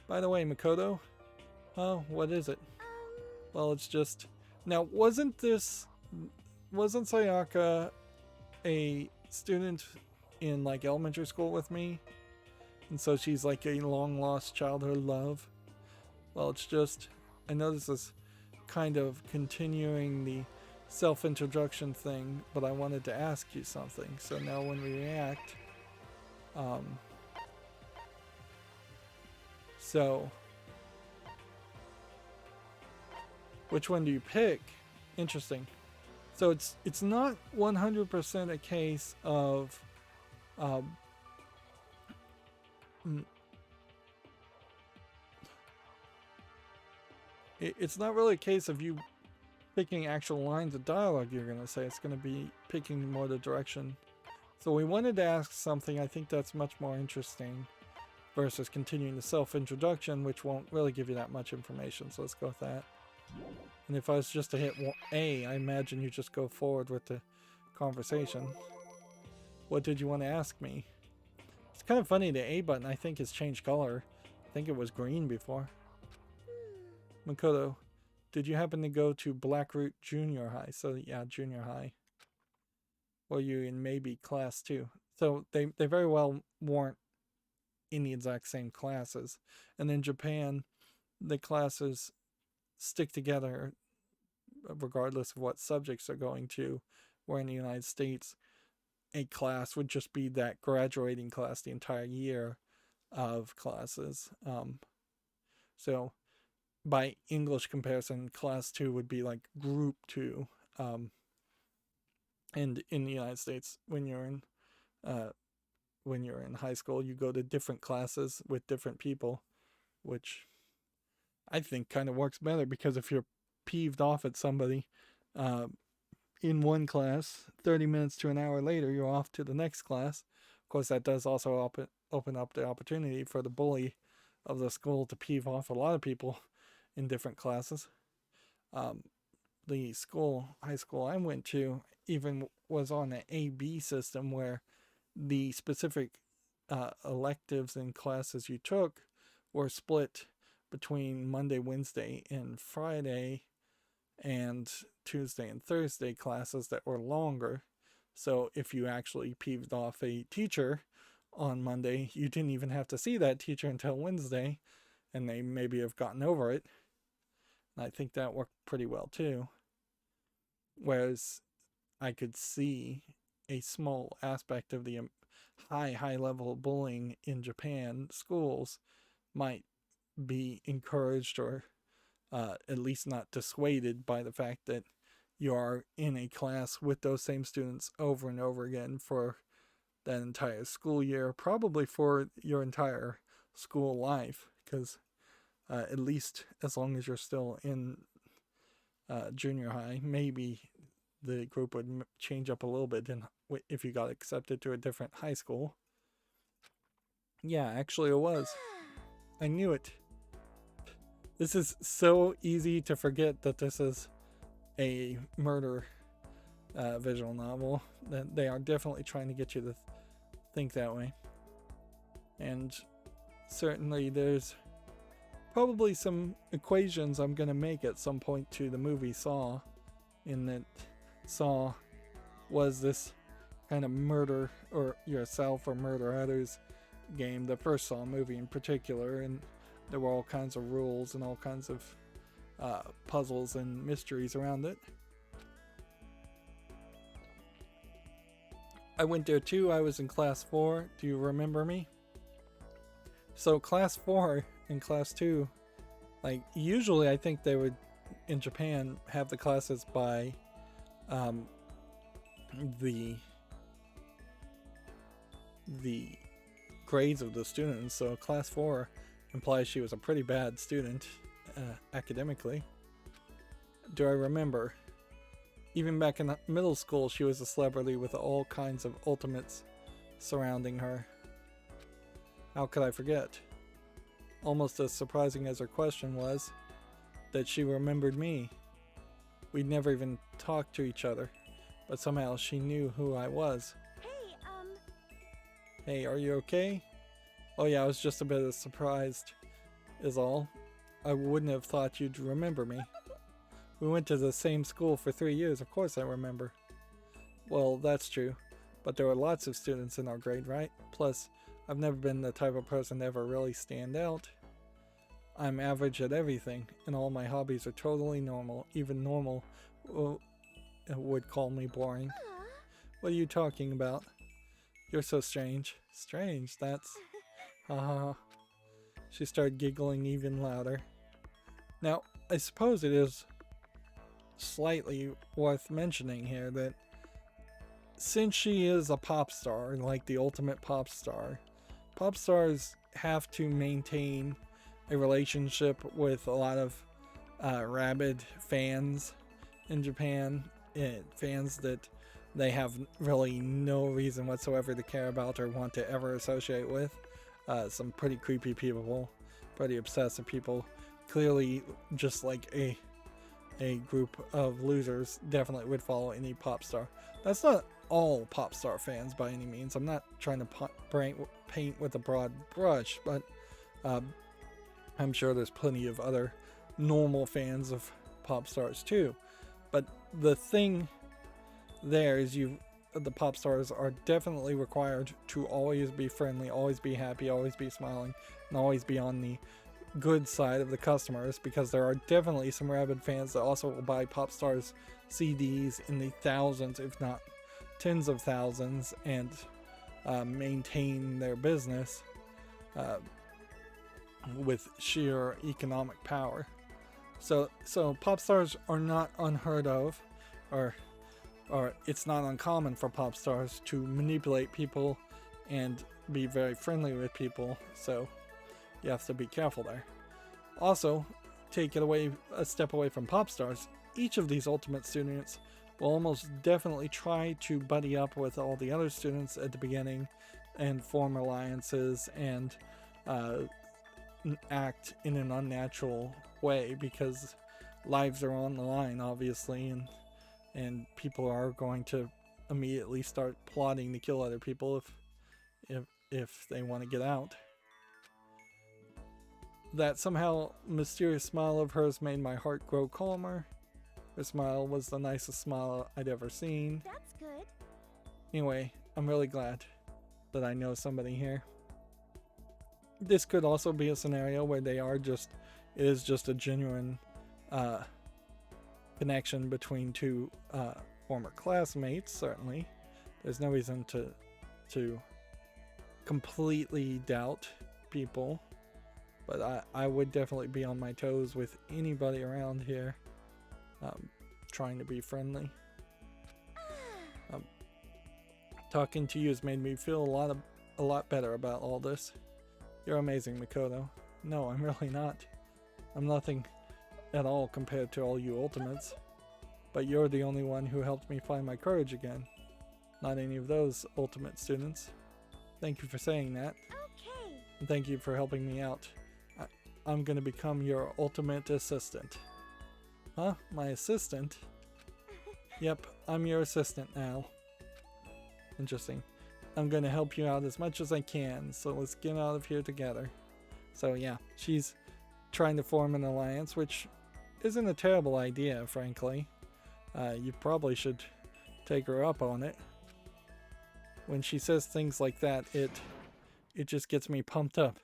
By the way, Makoto. Oh, what is it? Well, it's just... Now, wasn't Sayaka a student in, like, elementary school with me? And so she's like a long-lost childhood love? Well, it's just... I know this is kind of continuing the self-introduction thing, but I wanted to ask you something. So now when we react... So... Which one do you pick? Interesting. So it's not 100% a case of it's not really a case of you picking actual lines of dialogue you're going to say. It's going to be picking more the direction. So we wanted to ask something. I think that's much more interesting versus continuing the self-introduction, which won't really give you that much information. So let's go with that. And if I was just to hit A, I imagine you just go forward with the conversation. What did you want to ask me? It's kind of funny, the A button I think has changed color. I think it was green before. Makoto, did you happen to go to Blackroot Junior High? So yeah, junior high. Or you in maybe class 2. So they very well weren't in the exact same classes. And in Japan, the classes stick together regardless of what subjects they're going to, where in the United States a class would just be that graduating class the entire year of classes. So by English comparison, class 2 would be like group 2. And in the United States, when you're in high school, you go to different classes with different people, which I think kind of works better, because if you're peeved off at somebody in one class, 30 minutes to an hour later, you're off to the next class. Of course, that does also open up the opportunity for the bully of the school to peeve off a lot of people in different classes. The high school I went to, even was on an A-B system where the specific electives and classes you took were split between Monday, Wednesday, and Friday, and Tuesday and Thursday classes that were longer. So if you actually peeved off a teacher on Monday, you didn't even have to see that teacher until Wednesday, and they maybe have gotten over it. And I think that worked pretty well too. Whereas I could see a small aspect of the high level bullying in Japan schools might be encouraged or at least not dissuaded by the fact that you are in a class with those same students over and over again for that entire school year, probably for your entire school life, because at least as long as you're still in junior high, maybe the group would change up a little bit if you got accepted to a different high school. Yeah, actually it was. I knew it. This is so easy to forget that this is a murder visual novel. That they are definitely trying to get you to think that way. And certainly there's probably some equations I'm going to make at some point to the movie Saw, in that Saw was this kind of murder or yourself or murder others game, the first Saw movie in particular, and there were all kinds of rules and all kinds of puzzles and mysteries around it. I went there too. I was in class 4. Do you remember me? So class 4 and class 2, like usually I think they would in Japan have the classes by the grades of the students. So class 4 implies she was a pretty bad student academically. Do I remember? Even back in middle school, she was a celebrity with all kinds of ultimates surrounding her. How could I forget? Almost as surprising as her question was, that she remembered me. We'd never even talked to each other, but somehow she knew who I was. Hey, are you okay? Oh yeah, I was just a bit surprised, is all. I wouldn't have thought you'd remember me. We went to the same school for 3 years, of course I remember. Well, that's true, but there were lots of students in our grade, right? Plus, I've never been the type of person to ever really stand out. I'm average at everything, and all my hobbies are totally normal. Even normal would call me boring. What are you talking about? You're so strange. Strange, that's... Haha. She started giggling even louder. Now, I suppose it is slightly worth mentioning here that since she is a pop star, like the ultimate pop stars have to maintain a relationship with a lot of rabid fans in Japan, fans that they have really no reason whatsoever to care about or want to ever associate with. Some pretty creepy people, pretty obsessive people, clearly just like a group of losers definitely would follow any pop star. That's not all pop star fans by any means. I'm not trying to paint with a broad brush, but I'm sure there's plenty of other normal fans of pop stars too. But the thing there is the pop stars are definitely required to always be friendly, always be happy, always be smiling, and always be on the good side of the customers, because there are definitely some rabid fans that also will buy pop stars CDs in the thousands, if not tens of thousands, and maintain their business with sheer economic power. So pop stars are not unheard of, or it's not uncommon for pop stars to manipulate people and be very friendly with people, so you have to be careful there. Also, take it away a step away from pop stars, each of these ultimate students will almost definitely try to buddy up with all the other students at the beginning and form alliances and act in an unnatural way, because lives are on the line, obviously, and people are going to immediately start plotting to kill other people if they want to get out. That somehow mysterious smile of hers made my heart grow calmer. Her smile was the nicest smile I'd ever seen. That's good. Anyway, I'm really glad that I know somebody here. This could also be a scenario where it is just a genuine connection between two former classmates, certainly. There's no reason to completely doubt people But I would definitely be on my toes with anybody around here, trying to be friendly. Talking to you has made me feel a lot better about all this. You're amazing, Makoto. No, I'm really not. I'm nothing at all compared to all you ultimates. But you're the only one who helped me find my courage again. Not any of those ultimate students. Thank you for saying that. Okay. And thank you for helping me out. I'm gonna become your ultimate assistant. Huh? My assistant? Yep, I'm your assistant now. Interesting. I'm gonna help you out as much as I can, so let's get out of here together. So yeah, she's trying to form an alliance, which isn't a terrible idea, frankly. You probably should take her up on it. When she says things like that, it just gets me pumped up.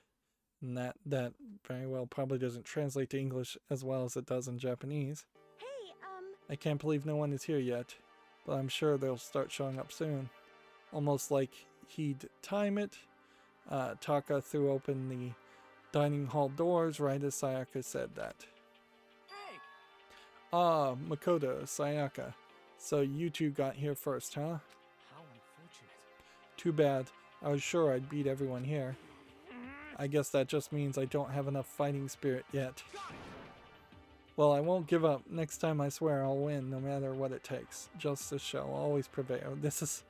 And that very well probably doesn't translate to English as well as it does in Japanese. Hey, I can't believe no one is here yet, but I'm sure they'll start showing up soon. Almost like he'd time it. Taka threw open the dining hall doors right as Sayaka said that. Hey! Ah, Makoto, Sayaka. So you two got here first, huh? How unfortunate. Too bad. I was sure I'd beat everyone here. I guess that just means I don't have enough fighting spirit yet. Well, I won't give up. Next time I swear I'll win, no matter what it takes. Justice shall always prevail. This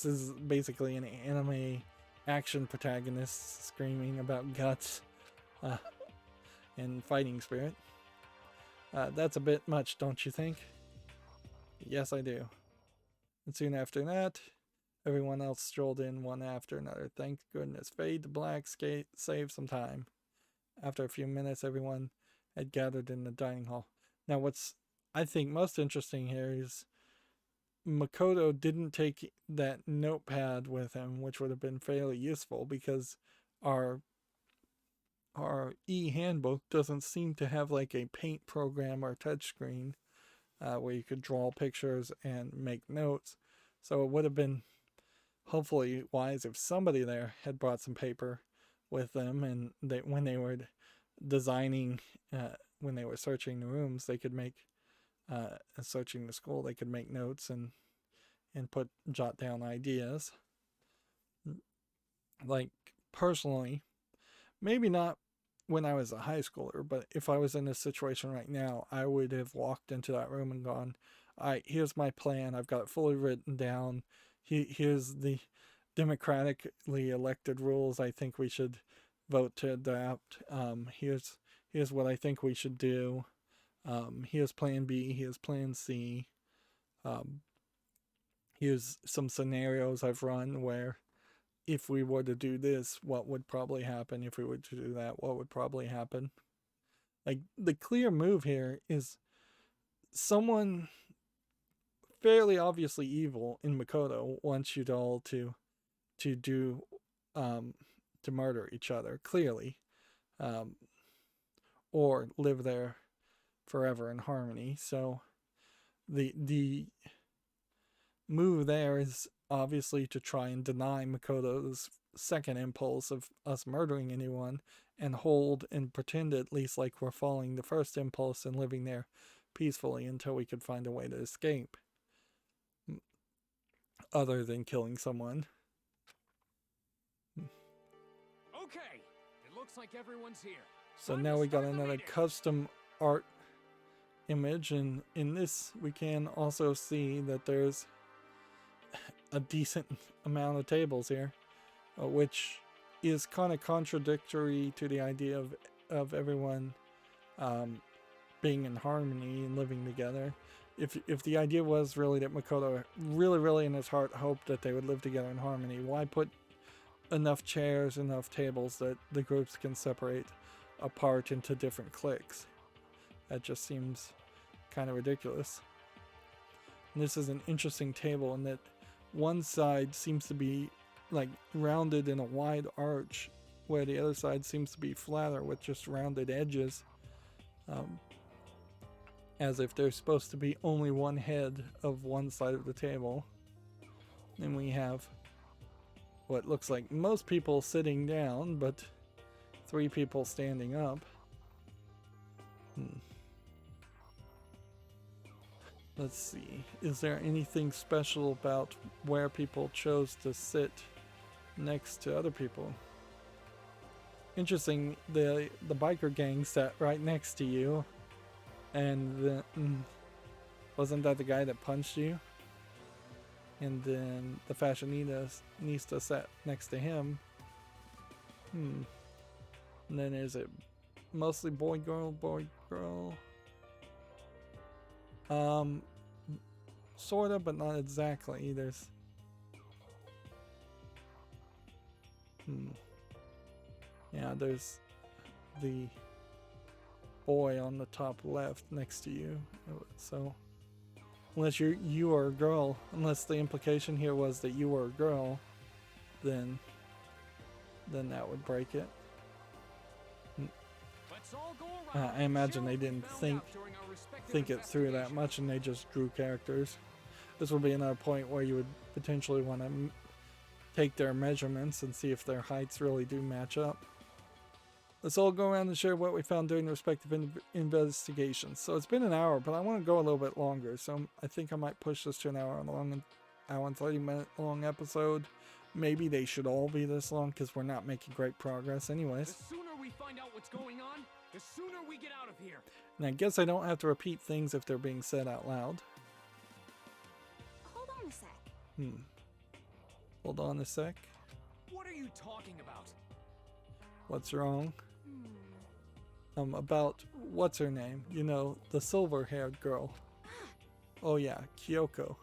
is basically an anime action protagonist screaming about guts and fighting spirit. That's a bit much, don't you think? Yes, I do. And soon after that, everyone else strolled in one after another. Thank goodness. Fade to black, save some time. After a few minutes, everyone had gathered in the dining hall. Now, what's I think most interesting here is Makoto didn't take that notepad with him, which would have been fairly useful because our e-handbook doesn't seem to have like a paint program or touchscreen where you could draw pictures and make notes. So it would have been hopefully wise if somebody there had brought some paper with them, and when they were designing, when they were searching the rooms, they could make searching the school, they could make notes and jot down ideas. Like personally, maybe not when I was a high schooler, but if I was in this situation right now, I would have walked into that room and gone, all right, here's my plan. I've got it fully written down. Here's the democratically elected rules I think we should vote to adopt. Here's what I think we should do. Here's plan B, here's plan C. Here's some scenarios I've run where if we were to do this, what would probably happen? If we were to do that, what would probably happen? Like, the clear move here is someone fairly obviously evil in Makoto wants you all to do to murder each other, clearly. Or live there forever in harmony. So the move there is obviously to try and deny Makoto's second impulse of us murdering anyone and hold and pretend at least like we're following the first impulse and living there peacefully until we could find a way to escape. Other than killing someone. Okay, it looks like everyone's here. So now we got another custom art image, and in this we can also see that there's a decent amount of tables here, which is kind of contradictory to the idea of everyone being in harmony and living together. If the idea was really that Makoto really in his heart hoped that they would live together in harmony, why put enough chairs, enough tables that the groups can separate apart into different cliques? That just seems kind of ridiculous. And this is an interesting table in that one side seems to be like rounded in a wide arch, where the other side seems to be flatter with just rounded edges, as if there's supposed to be only one head of one side of the table. Then we have what looks like most people sitting down, but 3 people standing up. Let's see. Is there anything special about where people chose to sit next to other people? Interesting. The biker gang sat right next to you, and wasn't that the guy that punched you? And then the fashionista sat next to him. And then is it mostly boy girl? Sorta, but not exactly. There's yeah, there's the boy on the top left next to you. So unless you are a girl, unless the implication here was that you were a girl, then that would break it. I imagine they didn't think it through that much, and they just drew characters. This will be another point where you would potentially want to take their measurements and see if their heights really do match up. Let's all go around and share what we found during the respective investigations. So it's been an hour, but I want to go a little bit longer, so I think I might push this to an hour and 30-minute long episode. Maybe they should all be this long because we're not making great progress anyways. The sooner we find out what's going on, the sooner we get out of here. And I guess I don't have to repeat things if they're being said out loud. Hold on a sec. Hold on a sec. What are you talking about? What's wrong? About what's her name? You know, the silver-haired girl. Oh yeah, Kyoko.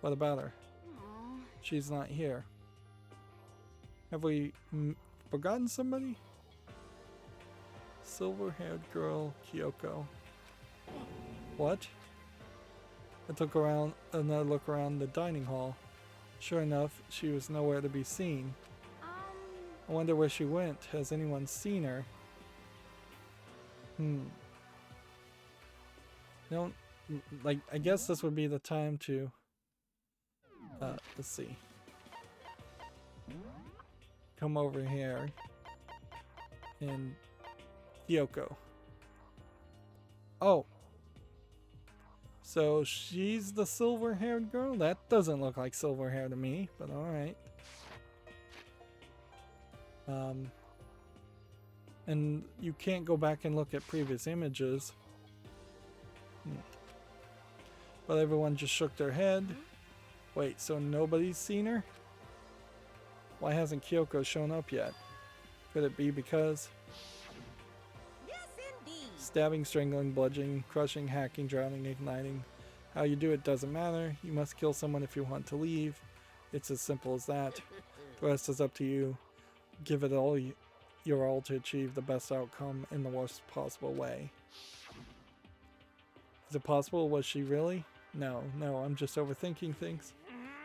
What about her? She's not here. Have we forgotten somebody? Silver-haired girl, Kyoko. What? I took another look around the dining hall. Sure enough, she was nowhere to be seen. I wonder where she went. Has anyone seen her? I guess this would be the time to let's see. Come over here. And Kyoko. Oh. So she's the silver-haired girl? That doesn't look like silver hair to me, but alright. And you can't go back and look at previous images. But everyone just shook their head. Wait, so nobody's seen her? Why hasn't Kyoko shown up yet? Could it be because... Yes, indeed. Stabbing, strangling, bludgeoning, crushing, hacking, drowning, igniting. How you do it doesn't matter. You must kill someone if you want to leave. It's as simple as that. The rest is up to you. Give it all your all to achieve the best outcome in the worst possible way. Is it possible? Was she really? No, I'm just overthinking things.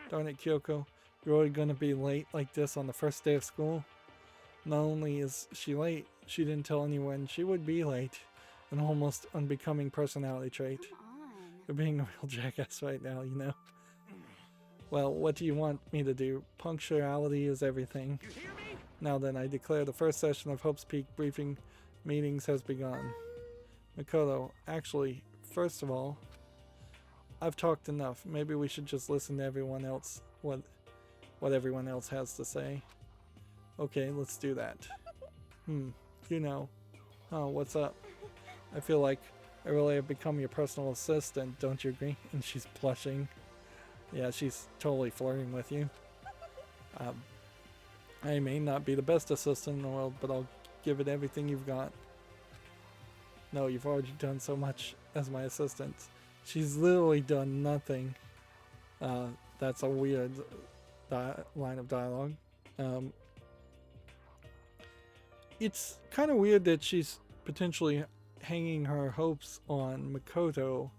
Darn it, Kyoko. You're really gonna be late like this on the first day of school? Not only is she late, she didn't tell anyone she would be late. An almost unbecoming personality trait. Come on. You're being a real jackass right now, you know? Well, what do you want me to do? Punctuality is everything. You hear me? Now then, I declare the first session of Hope's Peak briefing meetings has begun. Makoto, actually, first of all, I've talked enough. Maybe we should just listen to everyone else, what everyone else has to say. Okay, let's do that. You know. Oh, what's up? I feel like I really have become your personal assistant, don't you agree? And she's blushing. Yeah, she's totally flirting with you. I may not be the best assistant in the world, but I'll give it everything you've got. No, you've already done so much as my assistant. She's literally done nothing. That's a weird line of dialogue. It's kind of weird that she's potentially hanging her hopes on Makoto,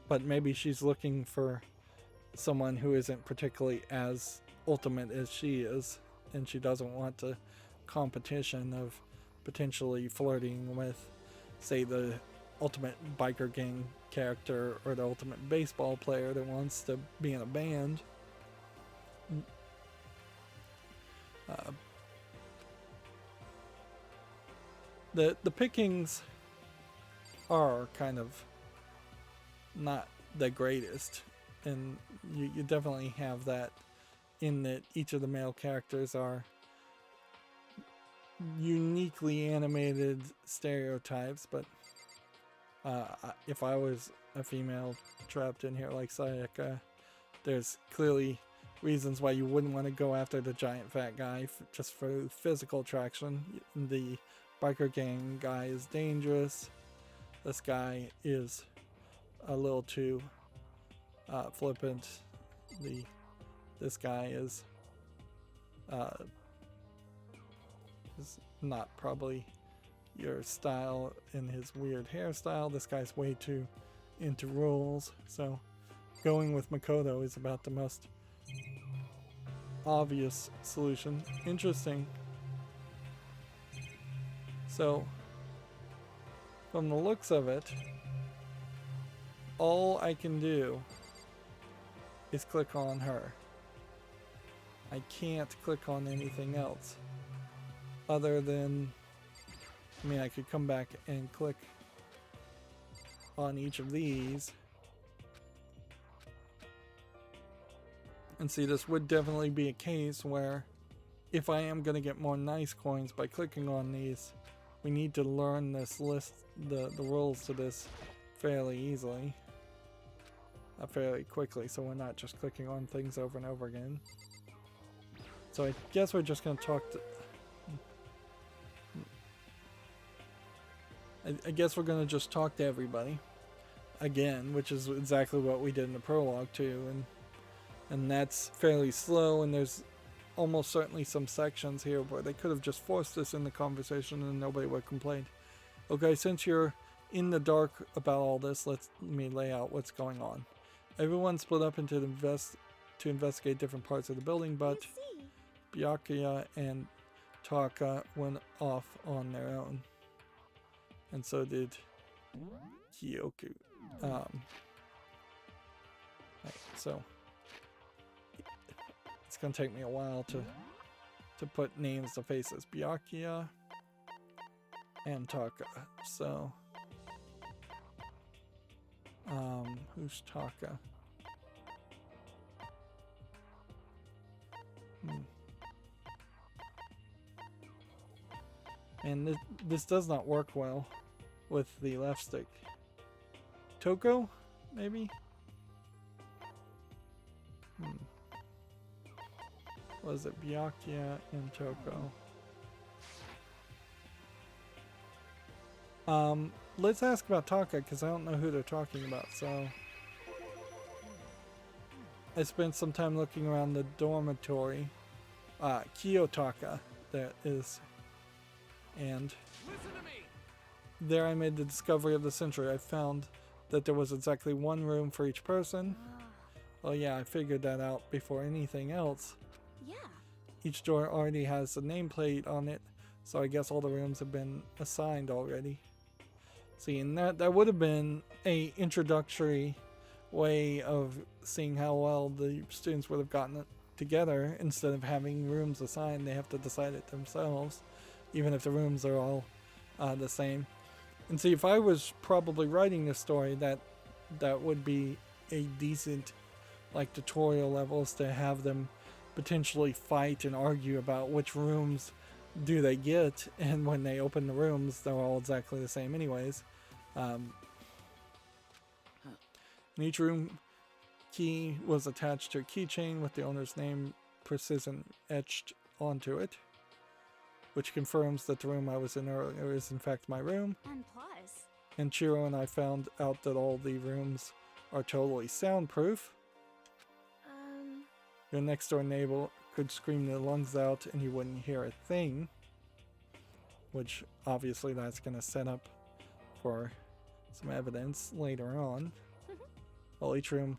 but maybe she's looking for someone who isn't particularly as ultimate as she is, and she doesn't want the competition of potentially flirting with, say, the ultimate biker gang character or the ultimate baseball player that wants to be in a band. The pickings are kind of not the greatest, and you definitely have that in that each of the male characters are uniquely animated stereotypes, but if I was a female trapped in here like Sayaka, there's clearly reasons why you wouldn't want to go after the giant fat guy just for physical attraction. The biker gang guy is dangerous. This guy is a little too flippant. This guy is not probably your style in his weird hairstyle. This guy's way too into rules. So going with Makoto is about the most obvious solution. Interesting. So from the looks of it, all I can do is click on her. I can't click on anything else other than, I mean, I could come back and click on each of these and see. This would definitely be a case where if I am going to get more nice coins by clicking on these, we need to learn this list, the rules to this fairly easily, fairly quickly, so we're not just clicking on things over and over again. So I guess we're just going to talk to... I guess we're going to just talk to everybody again, which is exactly what we did in the prologue too, and that's fairly slow, and there's almost certainly some sections here where they could have just forced this in the conversation and nobody would complain. Okay, since you're in the dark about all this, let me lay out what's going on. Everyone split up into to investigate different parts of the building, but Byakuya and Taka went off on their own. And so did Kyoku. Right, so it's gonna take me a while to put names to faces. Byakuya and Taka. So who's Taka? And this does not work well with the left stick. Toko, maybe? Was it Byakuya and Toko? Let's ask about Taka, because I don't know who they're talking about, so... I spent some time looking around the dormitory. Kiyotaka, that is... And there I made the discovery of the century. I found that there was exactly one room for each person. Well, yeah, I figured that out before anything else. Yeah. Each door already has a nameplate on it, so I guess all the rooms have been assigned already. See, and that would have been a introductory way of seeing how well the students would have gotten it together. Instead of having rooms assigned, they have to decide it themselves, even if the rooms are all the same. And see, if I was probably writing this story, that would be a decent, like, tutorial levels to have them potentially fight and argue about which rooms do they get, and when they open the rooms, they're all exactly the same anyways. And each room key was attached to a keychain with the owner's name precision etched onto it, which confirms that the room I was in earlier is in fact my room. And plus... And Chiro and I found out that all the rooms are totally soundproof. Your next door neighbor could scream their lungs out and you wouldn't hear a thing. Which obviously that's going to set up for some evidence later on. Well, each room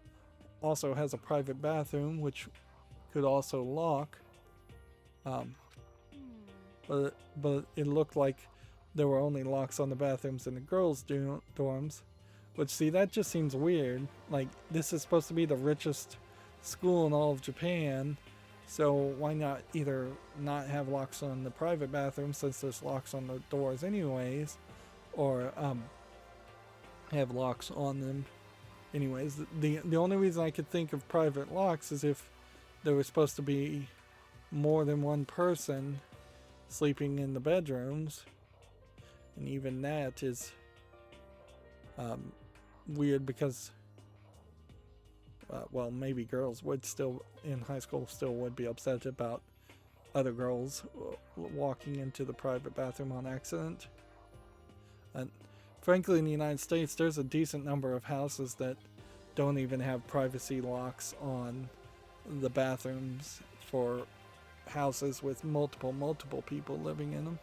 also has a private bathroom which could also lock. But it looked like there were only locks on the bathrooms in the girls' dorms. Which, see, that just seems weird. Like, this is supposed to be the richest school in all of Japan, So why not either not have locks on the private bathroom since there's locks on the doors anyways, or have locks on them anyways. The only reason I could think of private locks is if there was supposed to be more than one person sleeping in the bedrooms, and even that is weird because well, maybe girls would still in high school still would be upset about other girls walking into the private bathroom on accident. And frankly, in the United States, there's a decent number of houses that don't even have privacy locks on the bathrooms for houses with multiple people living in them.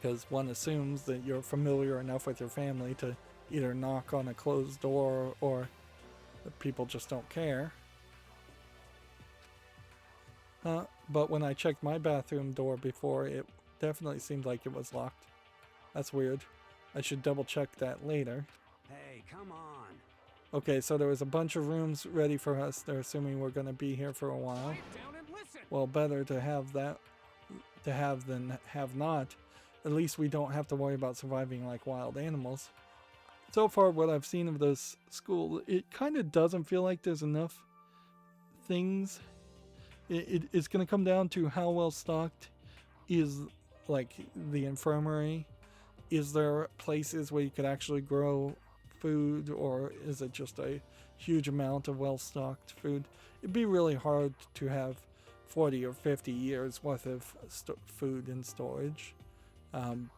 Because one assumes that you're familiar enough with your family to either knock on a closed door or that people just don't care. But when I checked my bathroom door before, it definitely seemed like it was locked. That's weird. I should double check that later. Hey, come on. Okay, so there was a bunch of rooms ready for us. They're assuming we're going to be here for a while. Quiet down and listen. Well, better to have that to have than have not. At least we don't have to worry about surviving like wild animals. So far, what I've seen of this school, it kind of doesn't feel like there's enough things. It's going to come down to how well stocked is like the infirmary. Is there places where you could actually grow food, or is it just a huge amount of well-stocked food? It'd be really hard to have 40 or 50 years worth of food in storage. And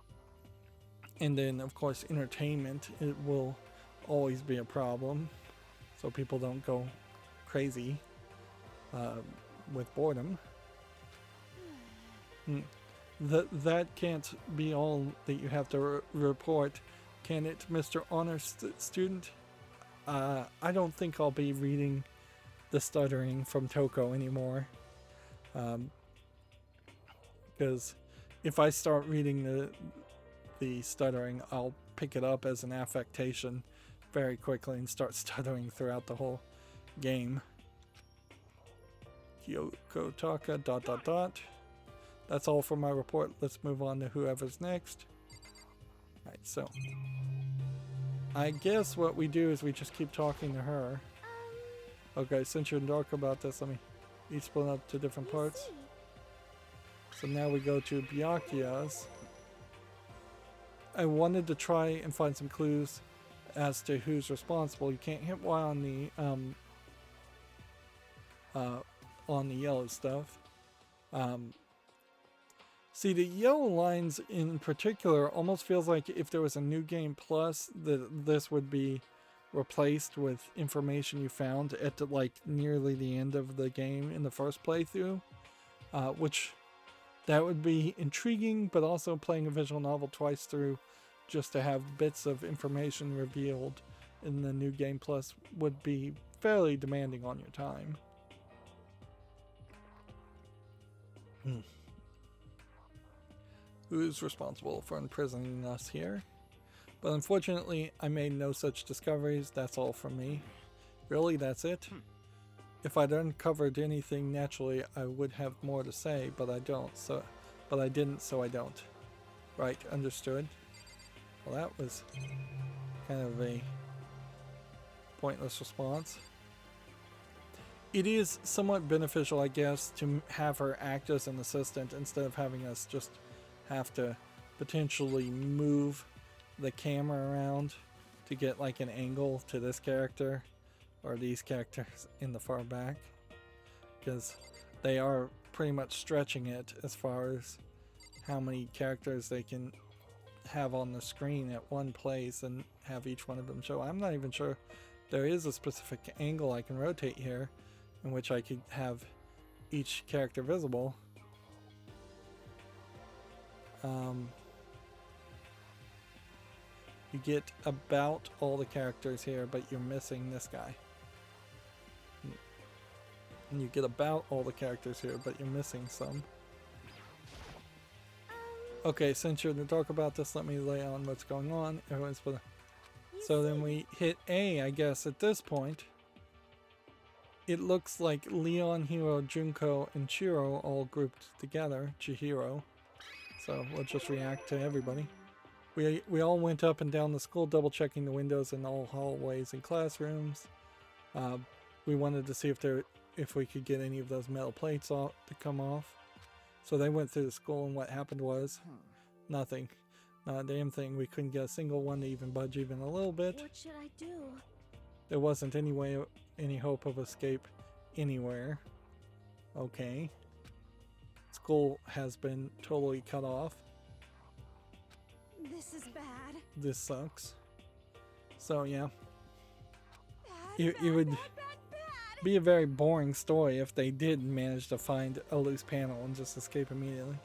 then, of course, entertainment, it will always be a problem, so people don't go crazy with boredom. That can't be all that you have to report, can it, Mr. Honor Student? I don't think I'll be reading the stuttering from Toko anymore. Because if I start reading the stuttering, I'll pick it up as an affectation very quickly and start stuttering throughout the whole game. Kyoko Taka ... That's all for my report. Let's move on to whoever's next. Alright, so I guess what we do is we just keep talking to her. Okay, since you're dark about this, let me each split up to different parts. So now we go to Byakuya's. I wanted to try and find some clues as to who's responsible. You can't hit Y on the yellow stuff. See, the yellow lines in particular almost feels like if there was a new game plus, that this would be replaced with information you found at like nearly the end of the game in the first playthrough, which that would be intriguing, but also playing a visual novel twice through just to have bits of information revealed in the new game plus would be fairly demanding on your time. Who's responsible for imprisoning us here? But unfortunately, I made no such discoveries. That's all from me. Really, that's it? If I'd uncovered anything naturally, I would have more to say, but I don't. But I didn't, so I don't. Right, understood. Well, that was kind of a pointless response. It is somewhat beneficial, I guess, to have her act as an assistant instead of having us just have to potentially move the camera around to get like an angle to this character or these characters in the far back, because they are pretty much stretching it as far as how many characters they can have on the screen at one place and have each one of them show. I'm not even sure there is a specific angle I can rotate here in which I could have each character visible. You get about all the characters here, but you're missing this guy. And you get about all the characters here, but you're missing some. Okay, since you're to talk about this, let me lay on what's going on. Everyone's so then we hit A, I guess, at this point. it looks like Leon, Hiro, Junko, and Chiro all grouped together. Chihiro. So we'll just react to everybody. We all went up and down the school, double checking the windows in all hallways and classrooms. We wanted to see if we could get any of those metal plates off to come off. So they went through the school, and what happened was nothing. Not a damn thing. We couldn't get a single one to even budge even a little bit. What should I do? There wasn't any hope of escape anywhere. Okay. School has been totally cut off. This is bad. This sucks. So yeah, Bad, it would bad. be a very boring story if they did manage to find a loose panel and just escape immediately.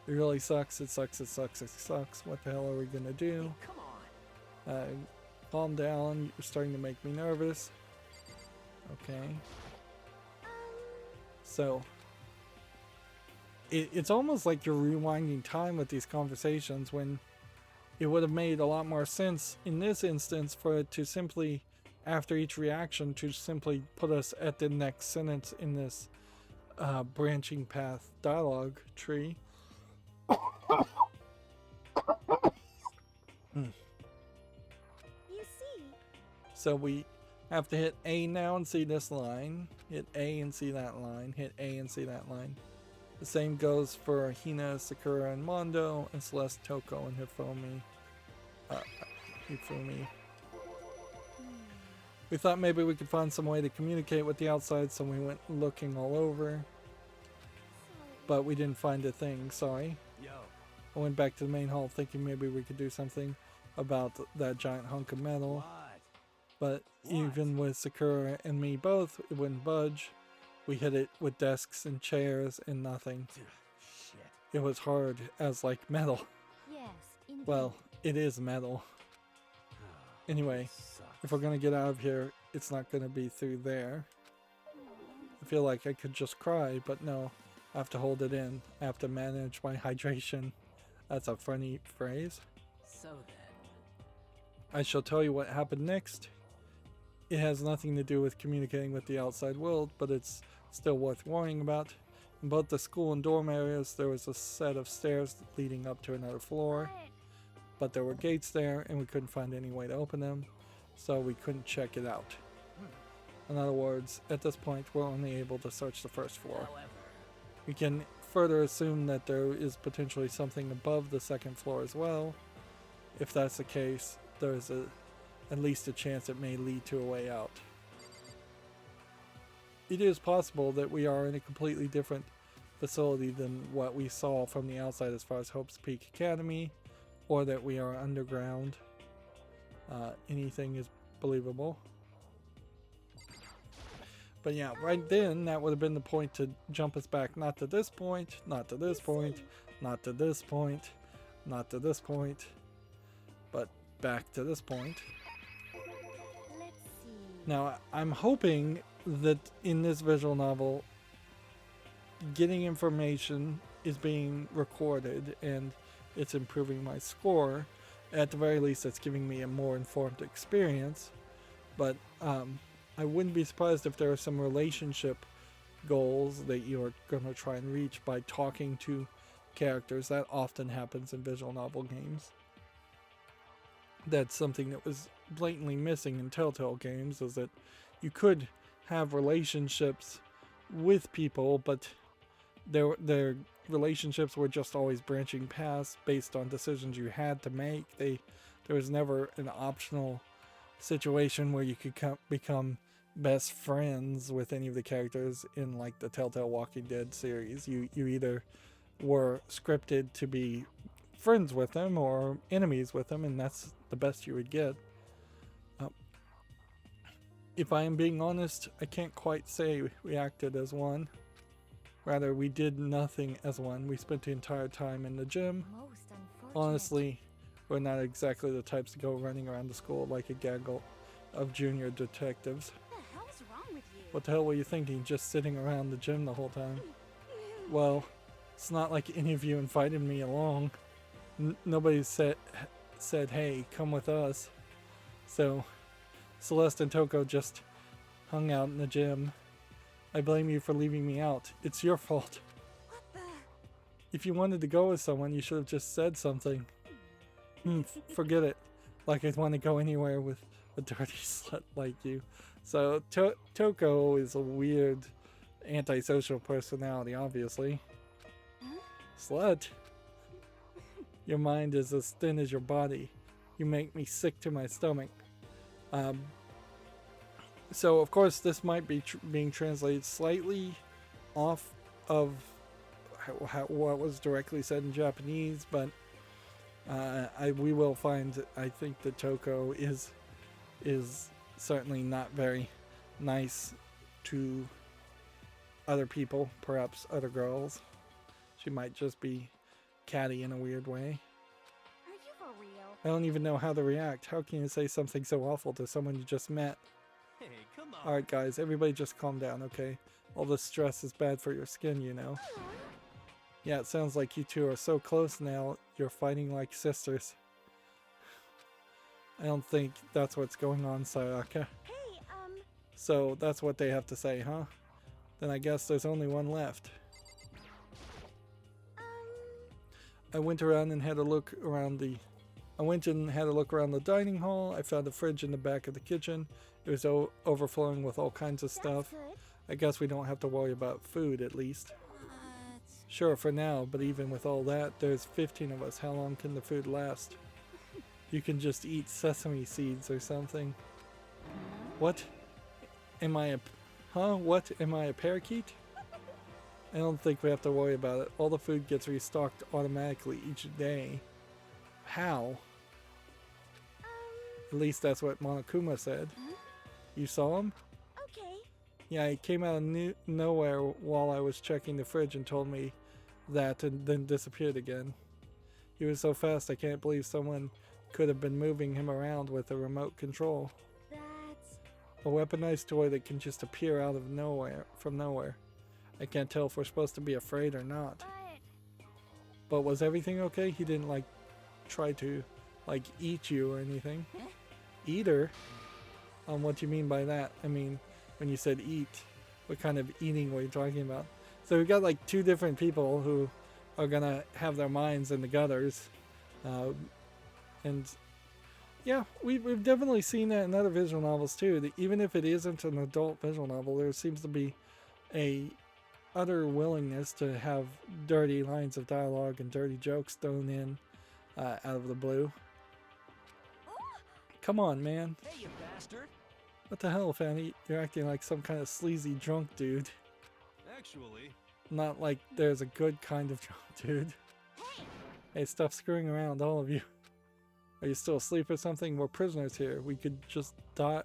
It really sucks. It sucks. It sucks. It sucks. What the hell are we gonna do? Come on. Calm down. You're starting to make me nervous. Okay. So it's almost like you're rewinding time with these conversations, when it would have made a lot more sense in this instance for it to simply, after each reaction, to simply put us at the next sentence in this branching path dialogue tree. You see, So we have to hit A now and see this line, hit A and see that line, hit A and see that line. The same goes for Hina, Sakura, and Mondo, and Celeste, Toko, and Hifumi. We thought maybe we could find some way to communicate with the outside, so we went looking all over, sorry. but we didn't find a thing, sorry. Yo. I went back to the main hall thinking maybe we could do something about that giant hunk of metal, What? but even with Sakura and me both, it wouldn't budge. We hit it with desks and chairs and nothing. Shit. It was hard as like metal. Yes, indeed. Well, it is metal. Anyway, Sucks. if we're gonna get out of here, it's not gonna be through there. I feel like I could just cry, but no, I have to hold it in. I have to manage my hydration. That's a funny phrase. So then. I shall tell you what happened next. It has nothing to do with communicating with the outside world, but it's still worth worrying about. In both the school and dorm areas, there was a set of stairs leading up to another floor, but there were gates there and we couldn't find any way to open them, so we couldn't check it out. In other words, at this point, we're only able to search the first floor. However. We can further assume that there is potentially something above the second floor as well. If that's the case, there's at least a chance it may lead to a way out. It is possible that we are in a completely different facility than what we saw from the outside as far as Hope's Peak Academy, or that we are underground. Anything is believable. But yeah, right then, that would have been the point to jump us back, not to this point, not to this point, not to this point, not to this point, but back to this point. Let's see. Now, I'm hoping that in this visual novel, getting information is being recorded and it's improving my score. At the very least, it's giving me a more informed experience. But I wouldn't be surprised if there are some relationship goals that you're going to try and reach by talking to characters. That often happens in visual novel games. That's something that was blatantly missing in Telltale games, is that you could have relationships with people, but their relationships were just always branching paths based on decisions you had to make. There was never an optional situation where you could become best friends with any of the characters in like the Telltale Walking Dead series. You either were scripted to be friends with them or enemies with them, and that's the best you would get. If I am being honest, I can't quite say we acted as one. Rather, we did nothing as one. We spent the entire time in the gym. Most unfortunate. Honestly, we're not exactly the types to go running around the school like a gaggle of junior detectives. What the hell's wrong with you? What the hell were you thinking, just sitting around the gym the whole time? Well, it's not like any of you invited me along. Nobody said, hey, come with us. So, Celeste and Toko just hung out in the gym I blame you for leaving me out. It's your fault. What the? If you wanted to go with someone, you should have just said something. Forget it. Like I'd want to go anywhere with a dirty slut like you. So Toko is a weird antisocial personality, obviously. Slut. Your mind is as thin as your body. You make me sick to my stomach. So of course this might be being translated slightly off of what was directly said in Japanese, but we will find, I think that Toko is certainly not very nice to other people, perhaps other girls. She might just be catty in a weird way. Are you for real? I don't even know how to react. How can you say something so awful to someone you just met? Hey, come on. Alright guys, everybody just calm down, okay? All this stress is bad for your skin, you know. Yeah, it sounds like you two are so close now, you're fighting like sisters. I don't think that's what's going on, Sayaka. Hey, So that's what they have to say, huh? Then I guess there's only one left. I went and had a look around the dining hall. I found a fridge in the back of the kitchen. It was overflowing with all kinds of that's stuff. good. I guess we don't have to worry about food, at least. What? Sure, for now, but even with all that, there's 15 of us. How long can the food last? You can just eat sesame seeds or something. What? Am I a parakeet? I don't think we have to worry about it. All the food gets restocked automatically each day. How? At least that's what Monokuma said. You saw him? Okay. Yeah, he came out of nowhere while I was checking the fridge and told me that and then disappeared again. He was so fast I can't believe someone could have been moving him around with a remote control. That's... A weaponized toy that can just appear out of nowhere, from nowhere. I can't tell if we're supposed to be afraid or not. But... But was everything okay? He didn't try to eat you or anything. Eater? What do you mean by that? I mean, when you said eat, what kind of eating were you talking about? So we've got two different people who are gonna have their minds in the gutters. And yeah, we've definitely seen that in other visual novels too. That even if it isn't an adult visual novel, there seems to be a utter willingness to have dirty lines of dialogue and dirty jokes thrown in out of the blue. Come on, man. Hey, you bastard. What the hell, Fanny? You're acting like some kind of sleazy drunk dude. Actually, Not like there's a good kind of drunk dude. Hey, stop screwing around, all of you. Are you still asleep or something? We're prisoners here. We could just die.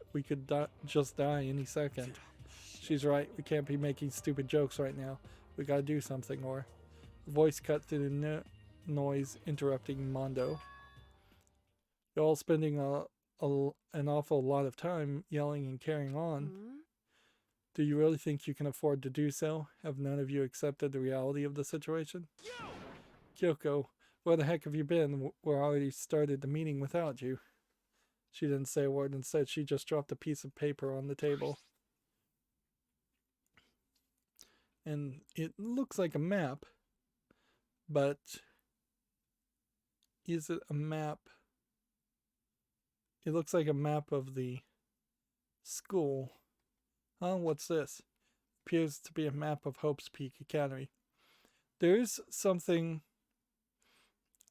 Just die any second. She's right. We can't be making stupid jokes right now. We gotta do something, or... Voice cut through the noise, interrupting Mondo. You're all spending an awful lot of time yelling and carrying on. Do you really think you can afford to do so? Have none of you accepted the reality of the situation? Kyoko, where the heck have you been? We already started the meeting without you. She didn't say a word. Instead, she just dropped a piece of paper on the table. And it looks like a map. But is it a map? It looks like a map of the school. Huh? What's this? Appears to be a map of Hope's Peak Academy. There's something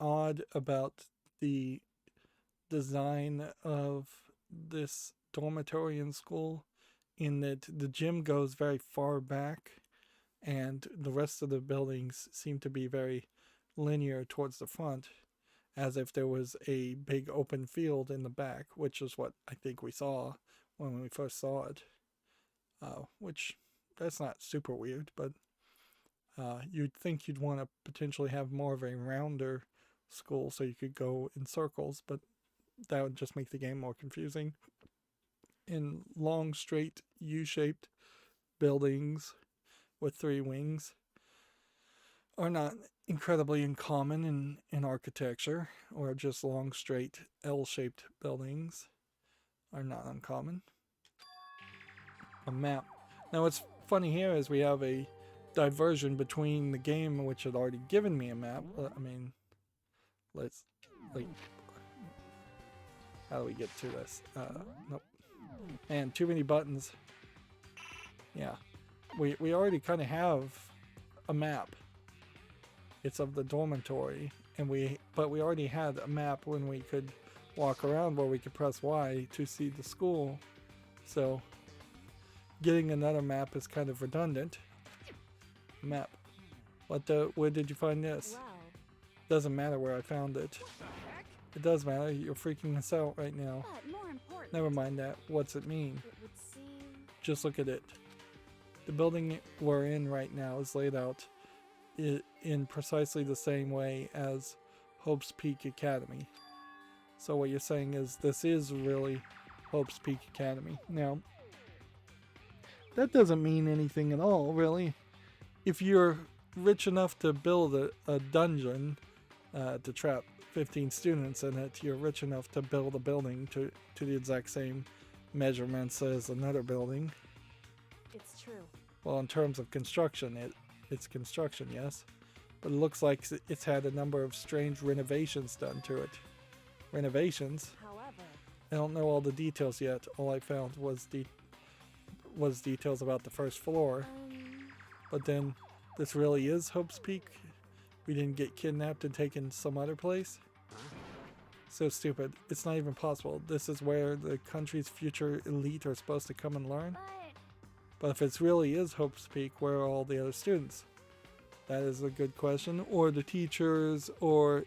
odd about the design of this dormitory in school, in that the gym goes very far back and the rest of the buildings seem to be very linear towards the front, as if there was a big open field in the back, which is what I think we saw when we first saw it. Which, that's not super weird, but you'd think you'd want to potentially have more of a rounder school so you could go in circles, but that would just make the game more confusing. In long, straight, U-shaped buildings with 3 wings are not incredibly uncommon in architecture, or just long, straight, L-shaped buildings are not uncommon. A map. Now what's funny here is we have a diversion between the game, which had already given me a map. I mean, let's, like, how do we get to this? Nope. Man, too many buttons. Yeah. We already kind of have a map. It's of the dormitory, and but we already had a map when we could walk around where we could press Y to see the school. So getting another map is kind of redundant. Map. Where did you find this? Well, Doesn't matter where I found it. It does matter. You're freaking us out right now. but more important, Never mind that. What's it mean? it would seem... Just look at it. The building we're in right now is laid out in precisely the same way as Hope's Peak Academy. So what you're saying is this is really Hope's Peak Academy. Now, that doesn't mean anything at all, really. If you're rich enough to build a dungeon to trap 15 students in it, you're rich enough to build a building to the exact same measurements as another building. It's true. Well, in terms of construction, it's construction, yes. But it looks like it's had a number of strange renovations done to it. Renovations? However, I don't know all the details yet. All I found was details about the first floor. But then, this really is Hope's Peak? We didn't get kidnapped and taken some other place? So stupid. It's not even possible. This is where the country's future elite are supposed to come and learn? But if it really is Hope's Peak, where are all the other students? That is a good question. Or the teachers, or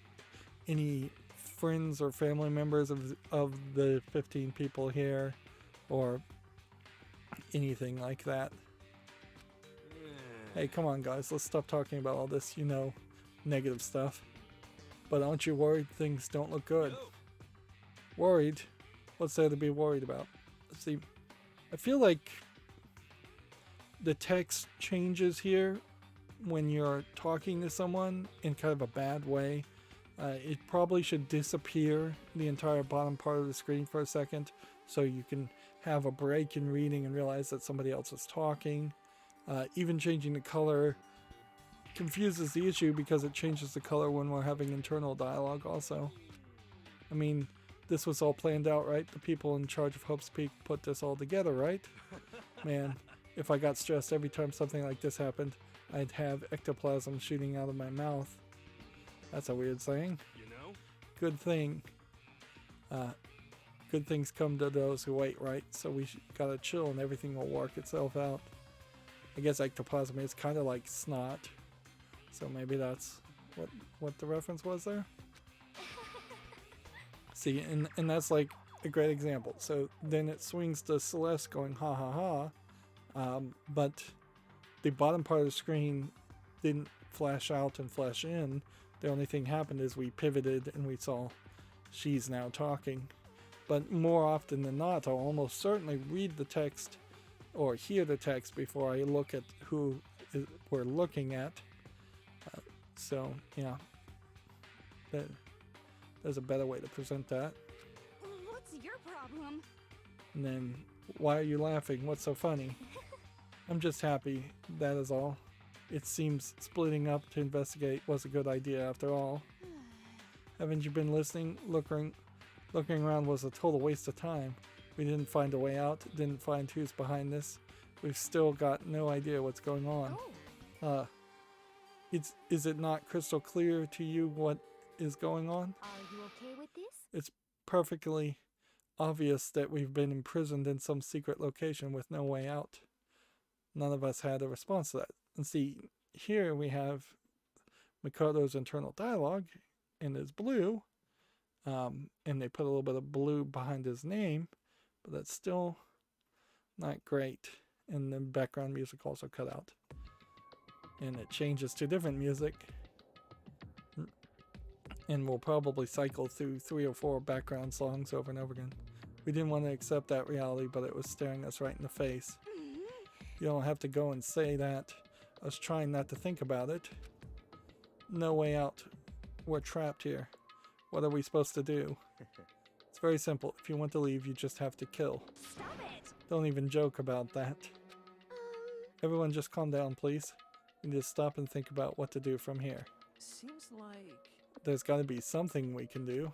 any friends or family members of the 15 people here, or anything like that. Hey, come on guys, let's stop talking about all this, negative stuff. But aren't you worried things don't look good? Worried? What's there to be worried about? See, I feel like the text changes here when you're talking to someone in kind of a bad way. It probably should disappear the entire bottom part of the screen for a second so you can have a break in reading and realize that somebody else is talking. Even changing the color confuses the issue because it changes the color when we're having internal dialogue also. I mean, this was all planned out, right? The people in charge of Hope's Peak put this all together, right? Man, if I got stressed every time something like this happened, I'd have ectoplasm shooting out of my mouth. That's a weird saying. Good thing. Good things come to those who wait, right? So we gotta chill and everything will work itself out. I guess ectoplasm is kind of like snot. So maybe that's what the reference was there. See, and that's like a great example. So then it swings to Celeste going ha ha ha. But the bottom part of the screen didn't flash out and flash in. The only thing happened is we pivoted and we saw she's now talking. But more often than not, I'll almost certainly read the text or hear the text before I look at who we're looking at. So, yeah. There's a better way to present that. what's your problem? And then, why are you laughing? What's so funny? I'm just happy, that is all. It seems splitting up to investigate was a good idea after all. Haven't you been listening? Looking around was a total waste of time. We didn't find a way out, didn't find who's behind this. We've still got no idea what's going on. Is it not crystal clear to you what is going on? Are you okay with this? It's perfectly obvious that we've been imprisoned in some secret location with no way out. None of us had a response to that. And see, here we have Makoto's internal dialogue, and it's blue. And they put a little bit of blue behind his name, but that's still not great. And the background music also cut out. And it changes to different music. And we'll probably cycle through 3 or 4 background songs over and over again. We didn't want to accept that reality, but it was staring us right in the face. You don't have to go and say that. I was trying not to think about it. No way out. We're trapped here. What are we supposed to do? It's very simple. If you want to leave, you just have to kill. Stop it! Don't even joke about that. Everyone just calm down, please. We need to stop and think about what to do from here. Seems like... There's got to be something we can do.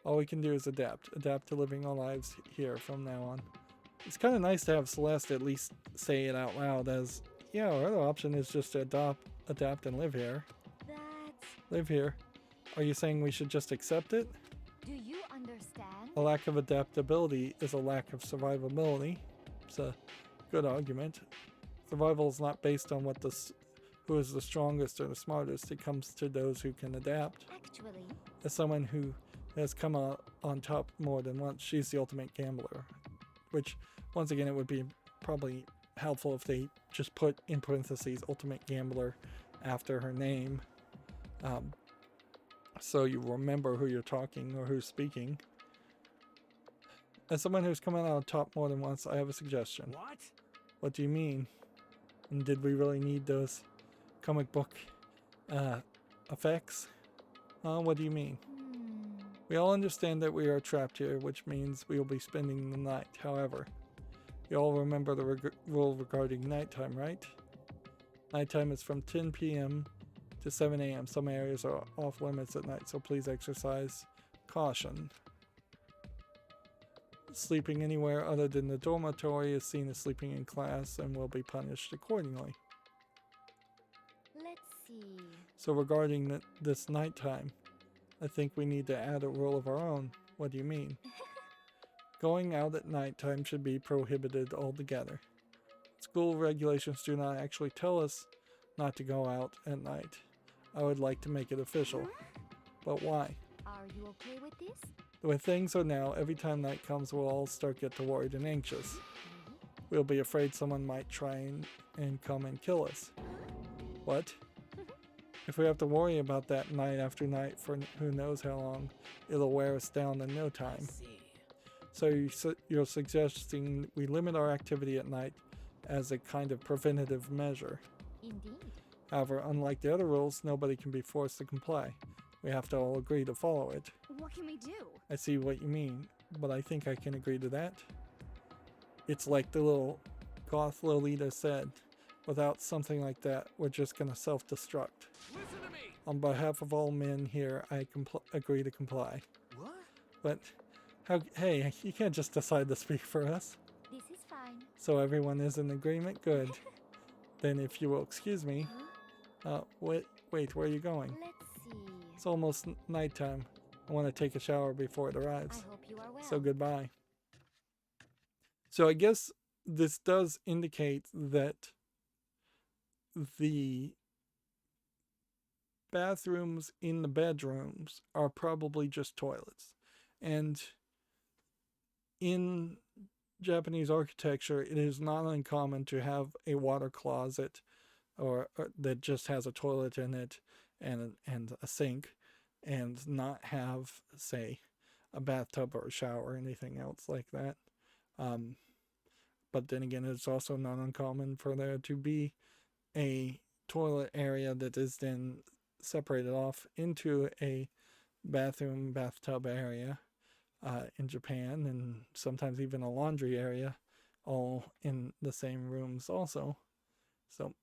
All we can do is adapt. Adapt to living our lives here from now on. It's kind of nice to have Celeste at least say it out loud as, yeah, our other option is just to adapt and live here. Live here. Are you saying we should just accept it? Do you understand? A lack of adaptability is a lack of survivability. It's a good argument. Survival is not based on who is the strongest or the smartest. It comes to those who can adapt. Actually, As someone who has come out on top more than once, she's the ultimate gambler. Which, once again, it would be probably helpful if they just put in parentheses ultimate gambler after her name. So you remember who you're talking or who's speaking. As someone who's come out on top more than once, I have a suggestion. What? What do you mean? And did we really need those comic book effects? What do you mean? We all understand that we are trapped here, which means we will be spending the night. However, you all remember the rule regarding nighttime, right? Nighttime is from 10 p.m. to 7 a.m. Some areas are off limits at night, so please exercise caution. Sleeping anywhere other than the dormitory is seen as sleeping in class and will be punished accordingly. let's see. So regarding this nighttime, I think we need to add a rule of our own. What do you mean? Going out at nighttime should be prohibited altogether. School regulations do not actually tell us not to go out at night. I would like to make it official. But why? Are you okay with this? The way things are now, every time night comes, we'll all start getting worried and anxious. We'll be afraid someone might try and come and kill us. What? If we have to worry about that night after night for who knows how long, it'll wear us down in no time. So you're suggesting we limit our activity at night as a kind of preventative measure. Indeed. However, unlike the other rules, nobody can be forced to comply. We have to all agree to follow it. What can we do? I see what you mean, but I think I can agree to that. It's like the little goth Lolita said, without something like that, we're just gonna self-destruct. Listen to me! On behalf of all men here, I agree to comply. What? But, hey, you can't just decide to speak for us. This is fine. So everyone is in agreement? Good. Then if you will excuse me, wait, where are you going? Let's see. It's almost nighttime. I want to take a shower before it I arrives. hope you are well. So goodbye. So I guess this does indicate that the bathrooms in the bedrooms are probably just toilets. And in Japanese architecture, it is not uncommon to have a water closet or that just has a toilet in it and a sink, and not have, say, a bathtub or a shower or anything else like that. But then again, it's also not uncommon for there to be a toilet area that is then separated off into a bathtub area in Japan, and sometimes even a laundry area, all in the same rooms also. So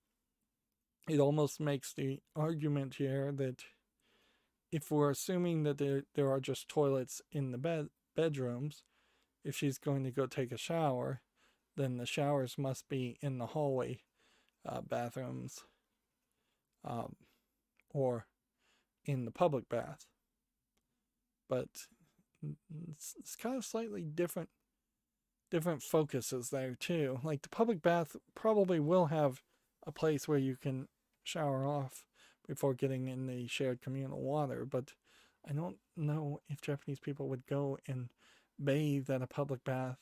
it almost makes the argument here that if we're assuming that there are just toilets in the bedrooms, if she's going to go take a shower, then the showers must be in the hallway bathrooms, or in the public bath. But it's kind of slightly different focuses there too. Like the public bath probably will have a place where you can shower off before getting in the shared communal water, but I don't know if Japanese people would go and bathe at a public bath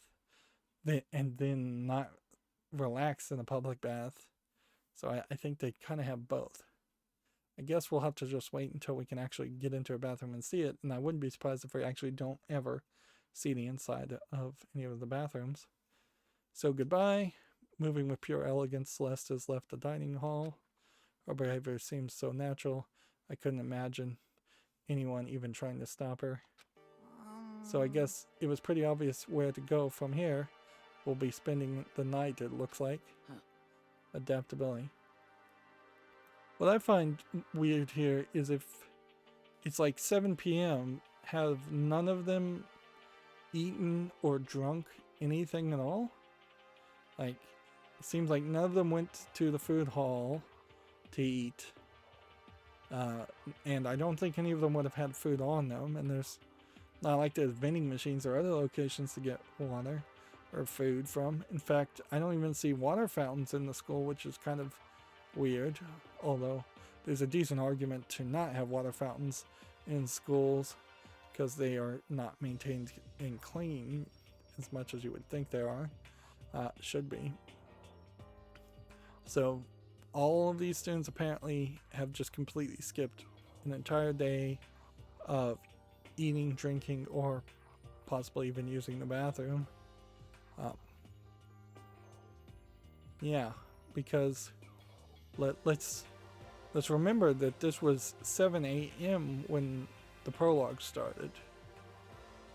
and then not relax in a public bath. So I think they kind of have both. I guess we'll have to just wait until we can actually get into a bathroom and see it, and I wouldn't be surprised if we actually don't ever see the inside of any of the bathrooms. So goodbye. Moving with pure elegance, Celeste has left the dining hall. Her behavior seems so natural, I couldn't imagine anyone even trying to stop her. So I guess it was pretty obvious where to go from here. We'll be spending the night, it looks like. Adaptability. What I find weird here is if it's like 7 p.m., have none of them eaten or drunk anything at all? Like, it seems like none of them went to the food hall to eat. And I don't think any of them would have had food on them. And there's not like there's vending machines or other locations to get water or food from. In fact, I don't even see water fountains in the school, which is kind of weird. Although there's a decent argument to not have water fountains in schools because they are not maintained and clean as much as you would think they are. Should be. So all of these students apparently have just completely skipped an entire day of eating, drinking, or possibly even using the bathroom. Yeah, because let's remember that this was 7 a.m. when the prologue started.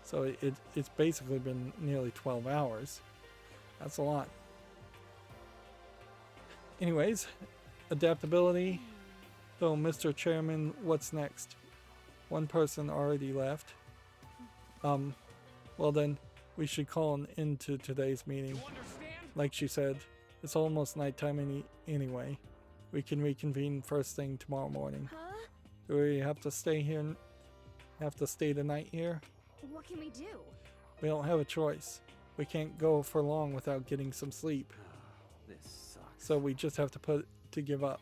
So it's basically been nearly 12 hours. That's a lot. Anyways, adaptability. So, Mr. Chairman, what's next? One person already left. Well then, we should call an end to today's meeting. Like she said, it's almost nighttime anyway. We can reconvene first thing tomorrow morning. Huh? Do we have to stay here? Have to stay the night here? What can we do? We don't have a choice. We can't go for long without getting some sleep. This sucks. So we just have to give up.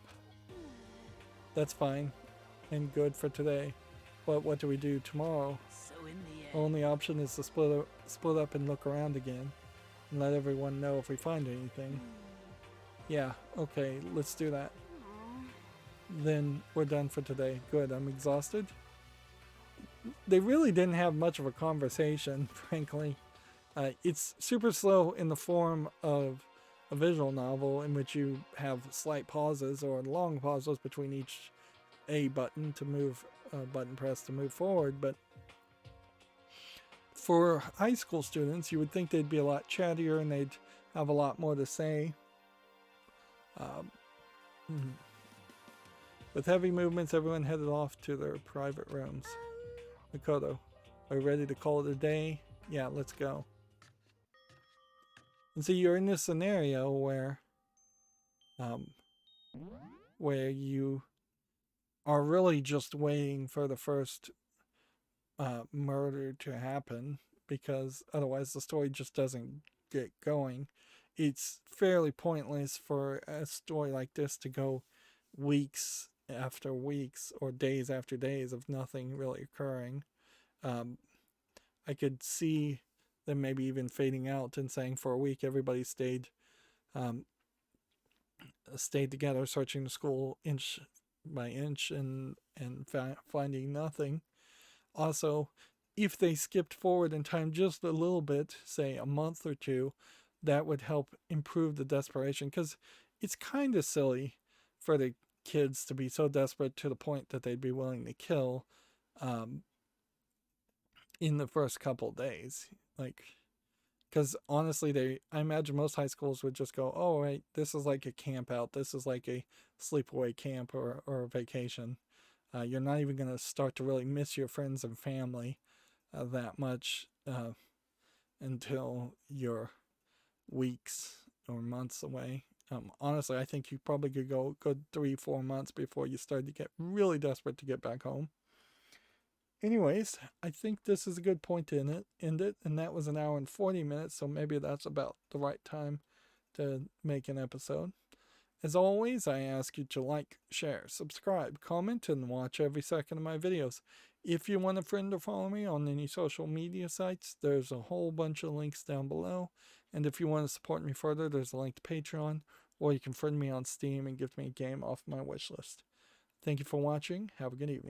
That's fine and good for today. But what do we do tomorrow? So in the end, Only option is to split up and look around again and let everyone know if we find anything. Yeah, okay, let's do that. Then we're done for today. Good, I'm exhausted. They really didn't have much of a conversation, frankly. It's super slow in the form of a visual novel in which you have slight pauses or long pauses between each A button to move, button press to move forward, but for high school students, you would think they'd be a lot chattier and they'd have a lot more to say. With heavy movements, everyone headed off to their private rooms. Makoto, are you ready to call it a day? Yeah, let's go. And so you're in this scenario where you are really just waiting for the first murder to happen, because otherwise the story just doesn't get going. It's fairly pointless for a story like this to go weeks after weeks or days after days of nothing really occurring. I could see them maybe even fading out and saying for a week everybody stayed together, searching the school inch by inch and finding nothing. Also, if they skipped forward in time just a little bit, say a month or two, that would help improve the desperation, because it's kind of silly for the kids to be so desperate to the point that they'd be willing to kill in the first couple days. Like, because honestly, I imagine most high schools would just go, oh, right, this is like a camp out. This is like a sleepaway camp or a vacation. You're not even going to start to really miss your friends and family that much until you're weeks or months away. Honestly, I think you probably could go good 3-4 months before you start to get really desperate to get back home. Anyways, I think this is a good point to end it, and that was 1 hour and 40 minutes, so maybe that's about the right time to make an episode. As always, I ask you to like, share, subscribe, comment, and watch every second of my videos. If you want a friend to follow me on any social media sites, there's a whole bunch of links down below. And if you want to support me further, there's a link to Patreon, or you can friend me on Steam and give me a game off my wishlist. Thank you for watching. Have a good evening.